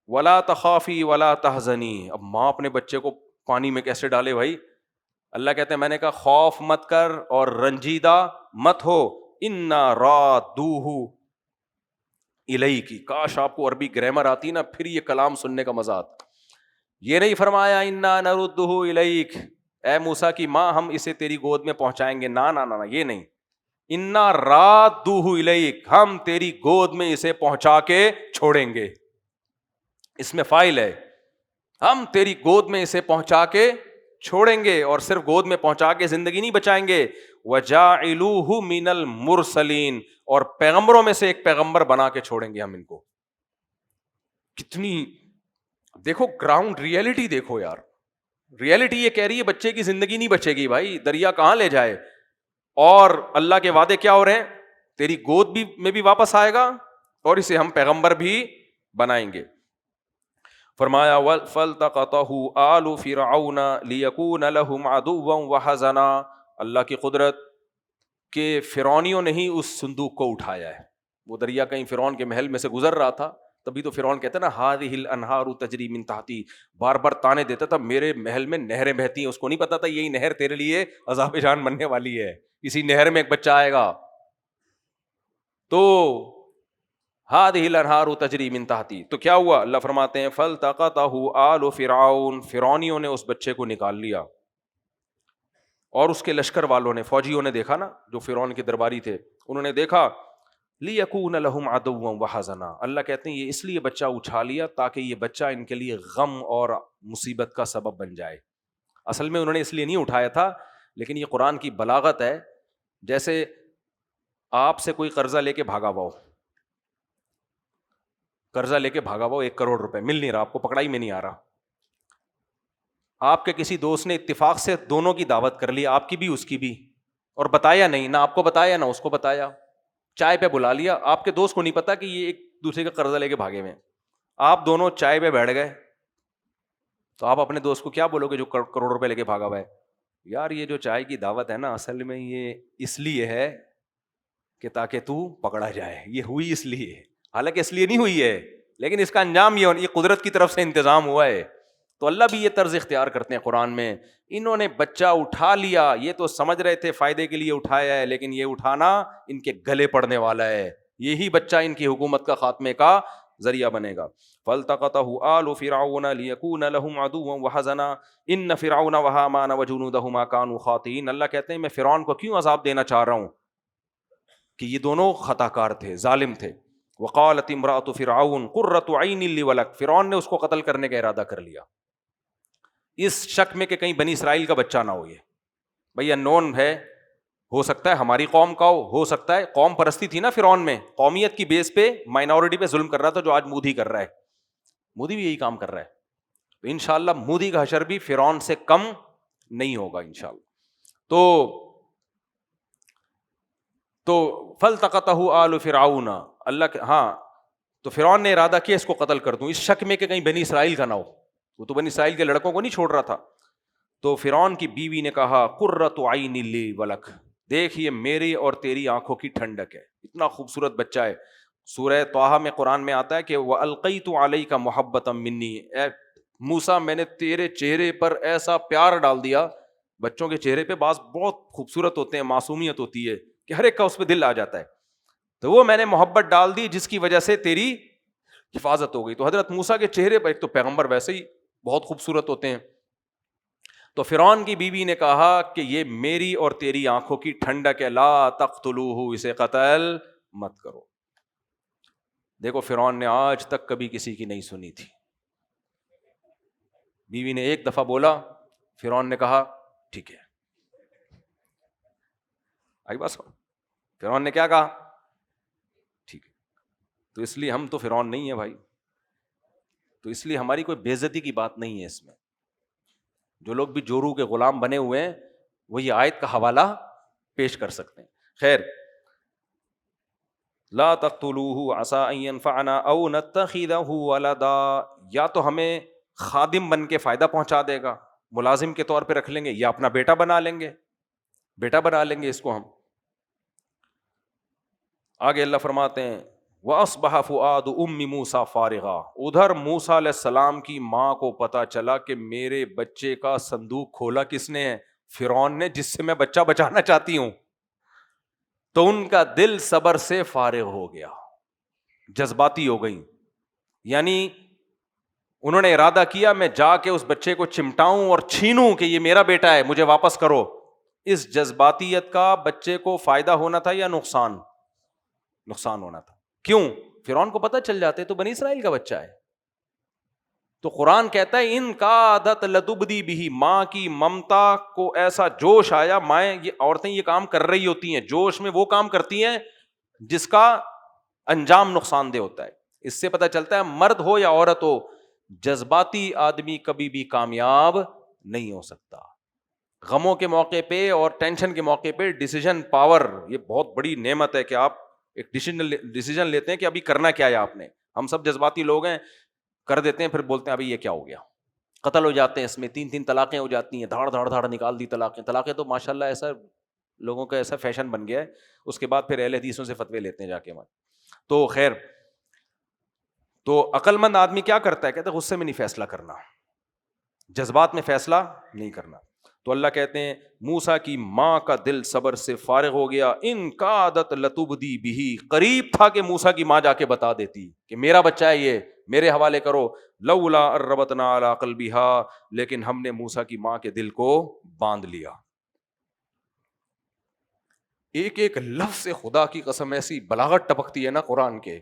وَلَا تَخَافِي وَلَا تَحْزَنِي، اب ماں اپنے بچے کو پانی میں کیسے ڈالے بھائی؟ اللہ کہتے ہیں میں نے کہا خوف مت کر اور رنجیدہ مت ہو، اِنَّا رَادُّوهُ اِلَيْكِ، کاش آپ کو عربی گرامر آتی نا، پھر یہ کلام سننے کا مزہ آتا۔ یہ نہیں فرمایا اِنَّا نَرُدُّهُ إِلَيْكَ، اے موسیٰ کی ماں ہم اسے تیری گود میں پہنچائیں گے، نہ یہ نہیں، اِنَّا رَادُّوهُ إِلَيْكَ، ہم تیری گود میں اسے پہنچا کے چھوڑیں گے، اس میں فاعل ہے، ہم تیری گود میں اسے پہنچا کے چھوڑیں گے، اور صرف گود میں پہنچا کے زندگی نہیں بچائیں گے، وَجَاعِلُوهُ مِنَ الْمُرْسَلِينَ، اور پیغمبروں میں سے ایک پیغمبر بنا کے چھوڑیں گے ہم ان کو۔ کتنی دیکھو گراؤنڈ ریئلٹی دیکھو یار، ریئلٹی یہ کہہ رہی ہے بچے کی زندگی نہیں بچے گی بھائی، دریا کہاں لے جائے، اور اللہ کے وعدے کیا ہو رہے ہیں؟ تیری گود بھی میں بھی واپس آئے گا اور اسے ہم پیغمبر بھی بنائیں گے۔ فرمایا فَالْتَقَطَهُ آلُ فِرْعَوْنَ لِيَكُونَ لَهُمْ عَدُوًّا وَحَزَنًا، اللہ کی قدرت کہ فرعونیوں نے ہی اس صندوق کو اٹھایا ہے، وہ دریا کہیں فرعون کے محل میں سے گزر رہا تھا، تبھی تو فرعون کہتا ہے نا هَذِهِ الْأَنْهَارُ تَجْرِي مِن تَحْتِي، بار بار تانے دیتا تھا میرے محل میں نہریں بہتی ہیں، اس کو نہیں پتا تھا یہی نہر تیرے لیے عذاب جان بننے والی ہے، اسی نہر میں ایک بچہ آئے گا، تو هَذِهِ الْأَنْهَارُ تَجْرِي مِن تَحْتِي، تو کیا ہوا؟ اللہ فرماتے ہیں فَالْتَقَطَهُ آلُ فِرْعَوْنَ، فرعونیوں نے اس بچے کو نکال لیا، اور اس کے لشکر والوں نے، فوجیوں نے دیکھا نا، جو فرعون کے درباری تھے، انہوں نے دیکھا، لِيَكُونَ لَهُمْ عَدُوًّا وَحَزَنًا، اللہ کہتے ہیں یہ اس لیے بچہ اٹھا لیا تاکہ یہ بچہ ان کے لیے غم اور مصیبت کا سبب بن جائے۔ اصل میں انہوں نے اس لیے نہیں اٹھایا تھا، لیکن یہ قرآن کی بلاغت ہے، جیسے آپ سے کوئی قرضہ لے کے بھاگا ہوا ہو، قرضہ لے کے بھاگا ہوا 1 کروڑ روپے مل نہیں رہا، آپ کو پکڑائی میں نہیں آ رہا، آپ کے کسی دوست نے اتفاق سے دونوں کی دعوت کر لی، آپ کی بھی اس کی بھی، اور بتایا نہیں، نہ آپ کو بتایا نہ اس کو بتایا، چائے پہ بلا لیا، آپ کے دوست کو نہیں پتا کہ یہ ایک دوسرے کا قرضہ لے کے بھاگے ہوئے ہیں، آپ دونوں چائے پہ بیٹھ گئے، تو آپ اپنے دوست کو کیا بولو گے جو کروڑ روپے لے کے بھاگا ہوا ہے؟ یار یہ جو چائے کی دعوت ہے نا، اصل میں یہ اس لیے ہے کہ تاکہ تو پکڑا جائے، یہ ہوئی اس لیے، حالانکہ اس لیے نہیں ہوئی ہے، لیکن اس کا انجام یہ قدرت کی طرف سے انتظام ہوا ہے۔ تو اللہ بھی یہ طرز اختیار کرتے ہیں قرآن میں، انہوں نے بچہ اٹھا لیا، یہ تو سمجھ رہے تھے فائدے کے لیے اٹھایا ہے، لیکن یہ اٹھانا ان کے گلے پڑنے والا ہے، یہی بچہ ان کی حکومت کا خاتمے کا ذریعہ بنے گا۔ فَالْتَقَطَهُ آلُ فِرْعَوْنَ لِيَكُونَ لَهُمْ عَدُوًّا وَحَزَنًا إِنَّ فِرْعَوْنَ وَهَامَانَ وَجُنُودَهُمَا كَانُوا خَاطِئِينَ، اللہ کہتے ہیں میں فرعون کو کیوں عذاب دینا چاہ رہا ہوں کہ یہ دونوں خطا کار تھے، ظالم تھے۔ وَقَالَتِ امْرَأَتُ فِرْعَوْنَ قُرَّةُ عَيْنٍ لِّي وَلَكَ، فرعون نے اس کو قتل کرنے کا ارادہ کر لیا، اس شک میں کہ کہیں بنی اسرائیل کا بچہ نہ ہو، یہ بھئی انون ہے، ہو سکتا ہے ہماری قوم کا ہو سکتا ہے، قوم پرستی تھی نا فرعون میں، قومیت کی بیس پہ مائنورٹی پہ ظلم کر رہا تھا، جو آج مودی کر رہا ہے، مودی بھی یہی کام کر رہا ہے، تو انشاءاللہ مودی کا حشر بھی فرعون سے کم نہیں ہوگا انشاءاللہ. تو فالتقطہ آل فرعون، اللہ کے ہاں تو فرعون نے ارادہ کیا اس کو قتل کر دوں، اس شک میں کہ کہیں بنی اسرائیل کا نہ ہو، وہ تو بنی اسرائیل کے لڑکوں کو نہیں چھوڑ رہا تھا. تو فرعون کی بیوی نے کہا قرۃ عین لی ولک، دیکھ یہ میری اور تیری آنکھوں کی ٹھنڈک ہے، اتنا خوبصورت بچہ ہے. سورہ طٰہٰ میں قرآن میں آتا ہے کہ وَأَلْقَيْتُ عَلَيْكَ مُحَبَّةً مِّنِّي، اے موسیٰ میں نے تیرے چہرے پر ایسا پیار ڈال دیا. بچوں کے چہرے پہ بعض بہت خوبصورت ہوتے ہیں، معصومیت ہوتی ہے کہ ہر ایک کا اس پہ دل آ جاتا ہے، تو وہ میں نے محبت ڈال دی جس کی وجہ سے تیری حفاظت ہو گئی. تو حضرت موسیٰ کے چہرے پر، ایک تو پیغمبر ویسے ہی بہت خوبصورت ہوتے ہیں، تو فرعون کی بیوی نے کہا کہ یہ میری اور تیری آنکھوں کی ٹھنڈک ہے، لا تقتلوہ، اسے قتل مت کرو. دیکھو فرعون نے آج تک کبھی کسی کی نہیں سنی تھی. بیوی نے ایک دفعہ بولا، فرعون نے کہا ٹھیک ہے. آئی بس، فرعون نے کیا کہا؟ ٹھیک ہے. تو اس لیے ہم تو فرعون نہیں ہیں بھائی، تو اس لیے ہماری کوئی بے عزتی کی بات نہیں ہے اس میں. جو لوگ بھی جورو کے غلام بنے ہوئے ہیں وہ یہ آیت کا حوالہ پیش کر سکتے ہیں. خیر، لا تقتلوہ عسى ان ينفعنا او نتخذہ ولدا، یا تو ہمیں خادم بن کے فائدہ پہنچا دے گا، ملازم کے طور پہ رکھ لیں گے، یا اپنا بیٹا بنا لیں گے اس کو ہم. آگے اللہ فرماتے ہیں وَأَصْبَحَ فُؤَادُ أُمِّ مُوسَىٰ فَارِغًا، ادھر موسیٰ علیہ السلام کی ماں کو پتا چلا کہ میرے بچے کا صندوق کھولا کس نے ہے؟ فرعون نے، جس سے میں بچہ بچانا چاہتی ہوں. تو ان کا دل صبر سے فارغ ہو گیا، جذباتی ہو گئی. یعنی انہوں نے ارادہ کیا میں جا کے اس بچے کو چمٹاؤں اور چھینوں کہ یہ میرا بیٹا ہے، مجھے واپس کرو. اس جذباتیت کا بچے کو فائدہ ہونا تھا یا نقصان ہونا تھا. کیوں؟ فرعون کو پتہ چل جاتے تو بنی اسرائیل کا بچہ ہے. تو قرآن کہتا ہے ان کا عادت لتبدی بھی، ماں کی ممتا کو ایسا جوش آیا. مائیں، یہ عورتیں یہ کام کر رہی ہوتی ہیں، جوش میں وہ کام کرتی ہیں جس کا انجام نقصان دہ ہوتا ہے. اس سے پتہ چلتا ہے مرد ہو یا عورت ہو، جذباتی آدمی کبھی بھی کامیاب نہیں ہو سکتا. غموں کے موقع پہ اور ٹینشن کے موقع پہ ڈیسیجن پاور یہ بہت بڑی نعمت ہے کہ آپ ایک ڈیسیجن لیتے ہیں کہ ابھی کرنا کیا ہے آپ نے. ہم سب جذباتی لوگ ہیں، کر دیتے ہیں، پھر بولتے ہیں ابھی یہ کیا ہو گیا، قتل ہو جاتے ہیں. اس میں 3 طلاقیں ہو جاتی ہیں، دھاڑ دھاڑ دھاڑ نکال دی طلاقیں تو ماشاءاللہ ایسا لوگوں کا ایسا فیشن بن گیا ہے. اس کے بعد پھر اہل حدیثوں سے فتوے لیتے ہیں جا کے وہاں. تو خیر، تو عقل مند آدمی کیا کرتا ہے؟ کہتے ہیں غصے میں نہیں فیصلہ کرنا، جذبات میں فیصلہ نہیں کرنا. تو اللہ کہتے ہیں موسیٰ کی ماں کا دل صبر سے فارغ ہو گیا. ان کا عادت لتبدی بھی، قریب تھا کہ موسیٰ کی ماں جا کے بتا دیتی کہ میرا بچہ ہے، یہ میرے حوالے کرو. لولا اربتنا علی قلبہا، لیکن ہم نے موسیٰ کی ماں کے دل کو باندھ لیا. ایک ایک لفظ سے خدا کی قسم ایسی بلاغت ٹپکتی ہے نا قرآن کے.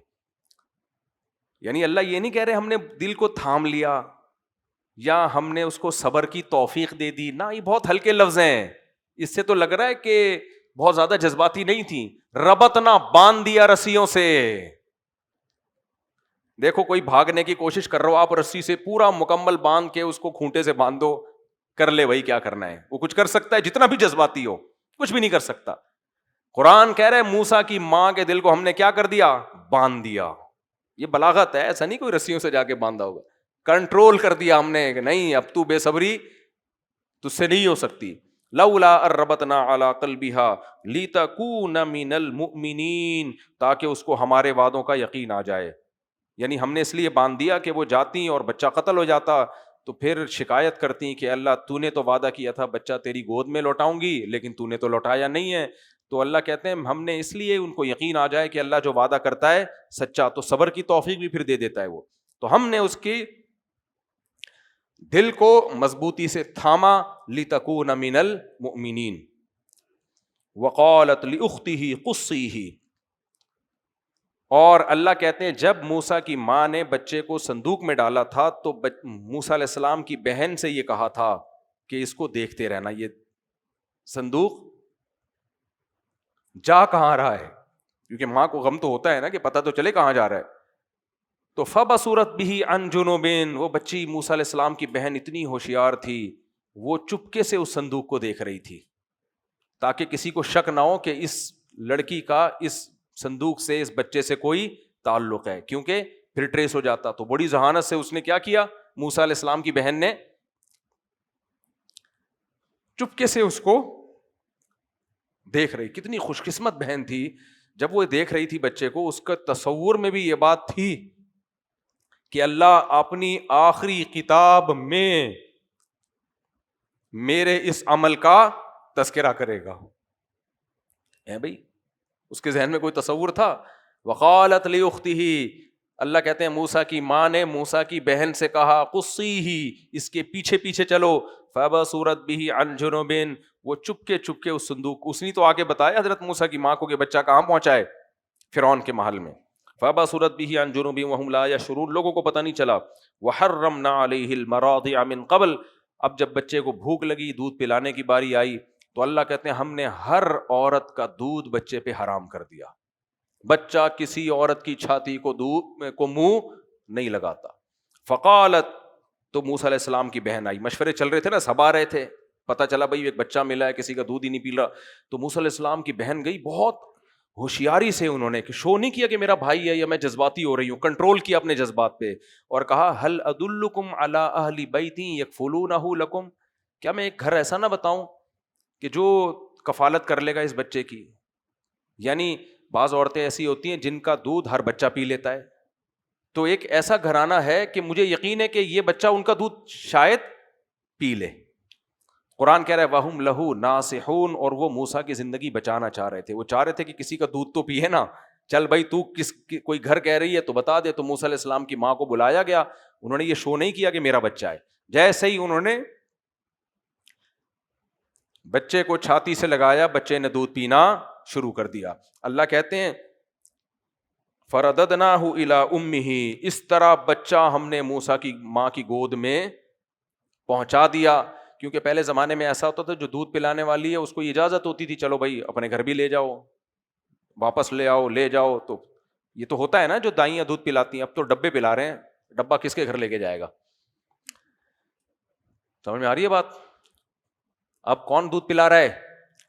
یعنی اللہ یہ نہیں کہہ رہے ہم نے دل کو تھام لیا یا ہم نے اس کو صبر کی توفیق دے دی، نہ، یہ بہت ہلکے لفظ ہیں. اس سے تو لگ رہا ہے کہ بہت زیادہ جذباتی نہیں تھی. ربطنا، باندھ دیا رسیوں سے. دیکھو کوئی بھاگنے کی کوشش کر رہا ہو، آپ رسی سے پورا مکمل باندھ کے اس کو کھونٹے سے باندھ دو، کر لے وہی کیا کرنا ہے. وہ کچھ کر سکتا ہے؟ جتنا بھی جذباتی ہو کچھ بھی نہیں کر سکتا. قرآن کہہ رہے موسیٰ کی ماں کے دل کو ہم نے کیا کر دیا؟ باندھ دیا. یہ بلاغت ہے، ایسا نہیں کوئی رسیوں سے جا کے باندھا ہوگا. کنٹرول کر دیا ہم نے کہ نہیں اب تو بے صبری تجھ سے نہیں ہو سکتی. لولا اربتنا علی قلبہا لتکون من المؤمنین، تاکہ اس کو ہمارے وعدوں کا یقین آ جائے. یعنی ہم نے اس لیے باندھ دیا کہ وہ جاتی اور بچہ قتل ہو جاتا تو پھر شکایت کرتی کہ اللہ تو نے تو وعدہ کیا تھا بچہ تیری گود میں لوٹاؤں گی، لیکن تو نے تو لوٹایا نہیں ہے. تو اللہ کہتے ہیں ہم نے اس لیے ان کو یقین آ جائے کہ اللہ جو وعدہ کرتا ہے سچا، تو صبر کی توفیق بھی پھر دے دیتا ہے وہ. تو ہم نے اس کی دل کو مضبوطی سے تھاما. لتکون من المؤمنین. وقالت لاختہ قصیہ، اور اللہ کہتے ہیں جب موسیٰ کی ماں نے بچے کو صندوق میں ڈالا تھا تو موسیٰ علیہ السلام کی بہن سے یہ کہا تھا کہ اس کو دیکھتے رہنا، یہ صندوق جا کہاں رہا ہے، کیونکہ ماں کو غم تو ہوتا ہے نا کہ پتہ تو چلے کہاں جا رہا ہے. تو فبصرت به عن جنوب، وہ بچی موسیٰ علیہ السلام کی بہن اتنی ہوشیار تھی، وہ چپکے سے اس صندوق کو دیکھ رہی تھی تاکہ کسی کو شک نہ ہو کہ اس لڑکی کا اس صندوق سے، اس بچے سے کوئی تعلق ہے، کیونکہ پھر ٹریس ہو جاتا۔ تو بڑی ذہانت سے اس نے کیا کیا، موسیٰ علیہ السلام کی بہن نے چپکے سے اس کو دیکھ رہی۔ کتنی خوش قسمت بہن تھی، جب وہ دیکھ رہی تھی بچے کو، اس کا تصور میں بھی یہ بات تھی کہ اللہ اپنی آخری کتاب میں میرے اس عمل کا تذکرہ کرے گا۔ اے بھائی، اس کے ذہن میں کوئی تصور تھا؟ وقالت لاختہ، اللہ کہتے ہیں موسیٰ کی ماں نے موسیٰ کی بہن سے کہا، قصیہ، اس کے پیچھے پیچھے چلو، فبصرت بہ عن جنوب، وہ چپکے چپکے اس صندوق، اس نے تو آگے بتایا حضرت موسیٰ کی ماں کو کہ بچہ کہاں پہنچا ہے، فرعون کے محل میں۔ فبصرت بہ عن جنوب وهم لا يشعرون، لوگوں کو پتہ نہیں چلا۔ وحرمنا علیہ المراضع من قبل، اب جب بچے کو بھوک لگی، دودھ پلانے کی باری آئی، تو اللہ کہتے ہیں ہم نے ہر عورت کا دودھ بچے پہ حرام کر دیا۔ بچہ کسی عورت کی چھاتی کو دودھ کو منہ نہیں لگاتا۔ فقالت، تو موسیٰ علیہ السلام کی بہن آئی، مشورے چل رہے تھے نا، سبا رہے تھے، پتہ چلا بھائی ایک بچہ ملا ہے، کسی کا دودھ ہی نہیں پی رہا، تو موسیٰ علیہ السلام کی بہن گئی، بہت ہوشیاری سے انہوں نے شو نہیں کیا کہ میرا بھائی ہے یا میں جذباتی ہو رہی ہوں، کنٹرول کیا اپنے جذبات پہ، اور کہا هل ادلکم علی اہل بیت یکفلونہ لکم، کیا میں ایک گھر ایسا نہ بتاؤں کہ جو کفالت کر لے گا اس بچے کی؟ یعنی بعض عورتیں ایسی ہوتی ہیں جن کا دودھ ہر بچہ پی لیتا ہے، تو ایک ایسا گھرانہ ہے کہ مجھے یقین ہے کہ یہ بچہ ان کا دودھ شاید پی لے۔ قرآن کہہ رہا ہے وَهُمْ لَهُ نَاصِحُونَ، اور وہ موسیٰ کی زندگی بچانا چاہ رہے تھے، وہ چاہ رہے تھے کہ کسی کا دودھ تو پیے نا، چل بھائی تو کوئی گھر کہہ رہی ہے تو بتا دے۔ تو موسیٰ علیہ السلام کی ماں کو بلایا گیا، انہوں نے یہ شو نہیں کیا کہ میرا بچہ ہے، جیسے ہی انہوں نے بچے کو چھاتی سے لگایا، بچے نے دودھ پینا شروع کر دیا۔ اللہ کہتے ہیں فَرَدَدْنَاهُ إِلَىٰ أُمِّهِ، اس طرح بچہ ہم نے موسیٰ کی ماں کی گود میں پہنچا دیا، کیونکہ پہلے زمانے میں ایسا ہوتا تھا جو دودھ پلانے والی ہے اس کو اجازت ہوتی تھی چلو بھائی اپنے گھر بھی لے جاؤ، واپس لے آؤ، لے جاؤ، تو یہ تو ہوتا ہے نا جو دائیاں دودھ پلاتی ہیں، اب تو ڈبے پلا رہے ہیں، ڈبہ کس کے گھر لے کے جائے گا؟ سمجھ میں آ رہی ہے بات؟ اب کون دودھ پلا رہا ہے؟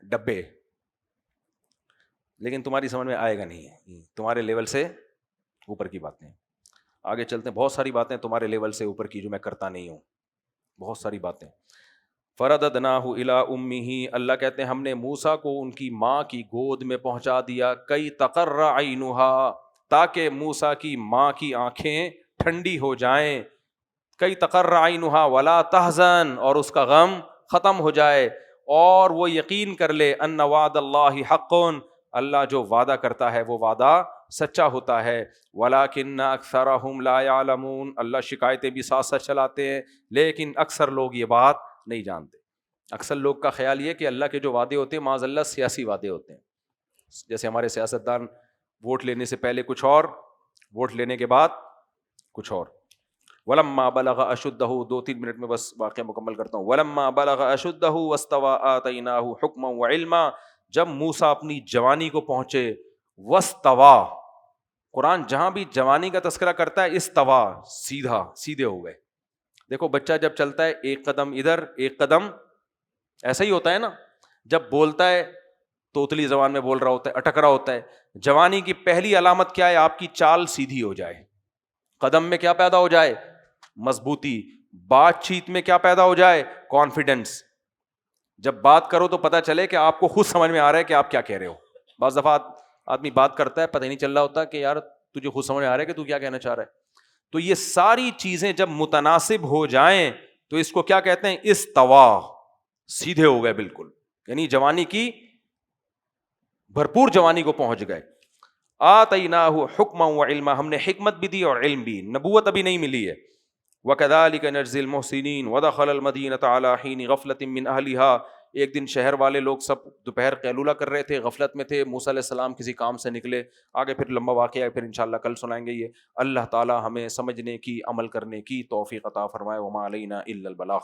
ڈبے۔ لیکن تمہاری سمجھ میں آئے گا نہیں، تمہارے لیول سے اوپر کی باتیں، آگے چلتے ہیں، بہت ساری باتیں تمہارے لیول سے اوپر کی جو میں کرتا نہیں ہوں، بہت ساری باتیں۔ فرددناہ الی امہ، اللہ کہتے ہیں ہم نے موسیٰ کو ان کی ماں کی گود میں پہنچا دیا، کئی تقر عینہا، تاکہ موسیٰ کی ماں کی آنکھیں ٹھنڈی ہو جائیں، کئی تقر عینہا ولا تحزن، اور اس کا غم ختم ہو جائے، اور وہ یقین کر لے ان وعد اللہ حق، اللہ جو وعدہ کرتا ہے وہ وعدہ سچا ہوتا ہے، ولیکن اکثرہم لا یعلمون، اللہ شکایتیں بھی ساتھ ساتھ چلاتے ہیں لیکن اکثر لوگ یہ بات نہیں جانتے۔ اکثر لوگ کا خیال یہ کہ اللہ کے جو وعدے ہوتے ہیں معاذ اللہ سیاسی وعدے ہوتے ہیں، جیسے ہمارے سیاستدان ووٹ لینے سے پہلے کچھ اور، ووٹ لینے کے بعد کچھ اور۔ ولما بلغ اشدہ، 2-3 منٹ میں بس واقعہ مکمل کرتا ہوں۔ ولما بلغ اشدہ واستوى آتیناہ حکما وعلما، جب موسیٰ اپنی جوانی کو پہنچے، واستوى، قرآن جہاں بھی جوانی کا تذکرہ کرتا ہے استوا، سیدھے ہو گئے۔ دیکھو بچہ جب چلتا ہے ایک قدم ادھر ایک قدم، ایسا ہی ہوتا ہے نا، جب بولتا ہے توتلی زبان میں بول رہا ہوتا ہے، اٹک رہا ہوتا ہے۔ جوانی کی پہلی علامت کیا ہے؟ آپ کی چال سیدھی ہو جائے، قدم میں کیا پیدا ہو جائے؟ مضبوطی، بات چیت میں کیا پیدا ہو جائے؟ کانفیڈنس، جب بات کرو تو پتہ چلے کہ آپ کو خود سمجھ میں آ رہا ہے کہ آپ کیا کہہ رہے ہو۔ بعض دفعہ آدمی بات کرتا ہے پتہ ہی نہیں چل رہا ہوتا کہ یار تجھے خود سمجھ میں آ رہا ہے کہ تو کیا کہنا چاہ رہا ہے۔ تو یہ ساری چیزیں جب متناسب ہو جائیں تو اس کو کیا کہتے ہیں؟ استوا، سیدھے ہو گئے بالکل، یعنی جوانی کی بھرپور جوانی کو پہنچ گئے۔ آتیناہ حکما وعلما، ہم نے حکمت بھی دی اور علم بھی، نبوت ابھی نہیں ملی ہے۔ وکذالک نجزی المحسنین ودخل المدینۃ علی حین غفلۃ من اہلہا، ایک دن شہر والے لوگ سب دوپہر قیلولہ کر رہے تھے، غفلت میں تھے، موسیٰ علیہ السلام کسی کام سے نکلے، آگے پھر لمبا واقعہ ہے، پھر انشاءاللہ کل سنائیں گے یہ۔ اللہ تعالی ہمیں سمجھنے کی، عمل کرنے کی توفیق عطا فرمائے۔ وما علینا الا البلاغ۔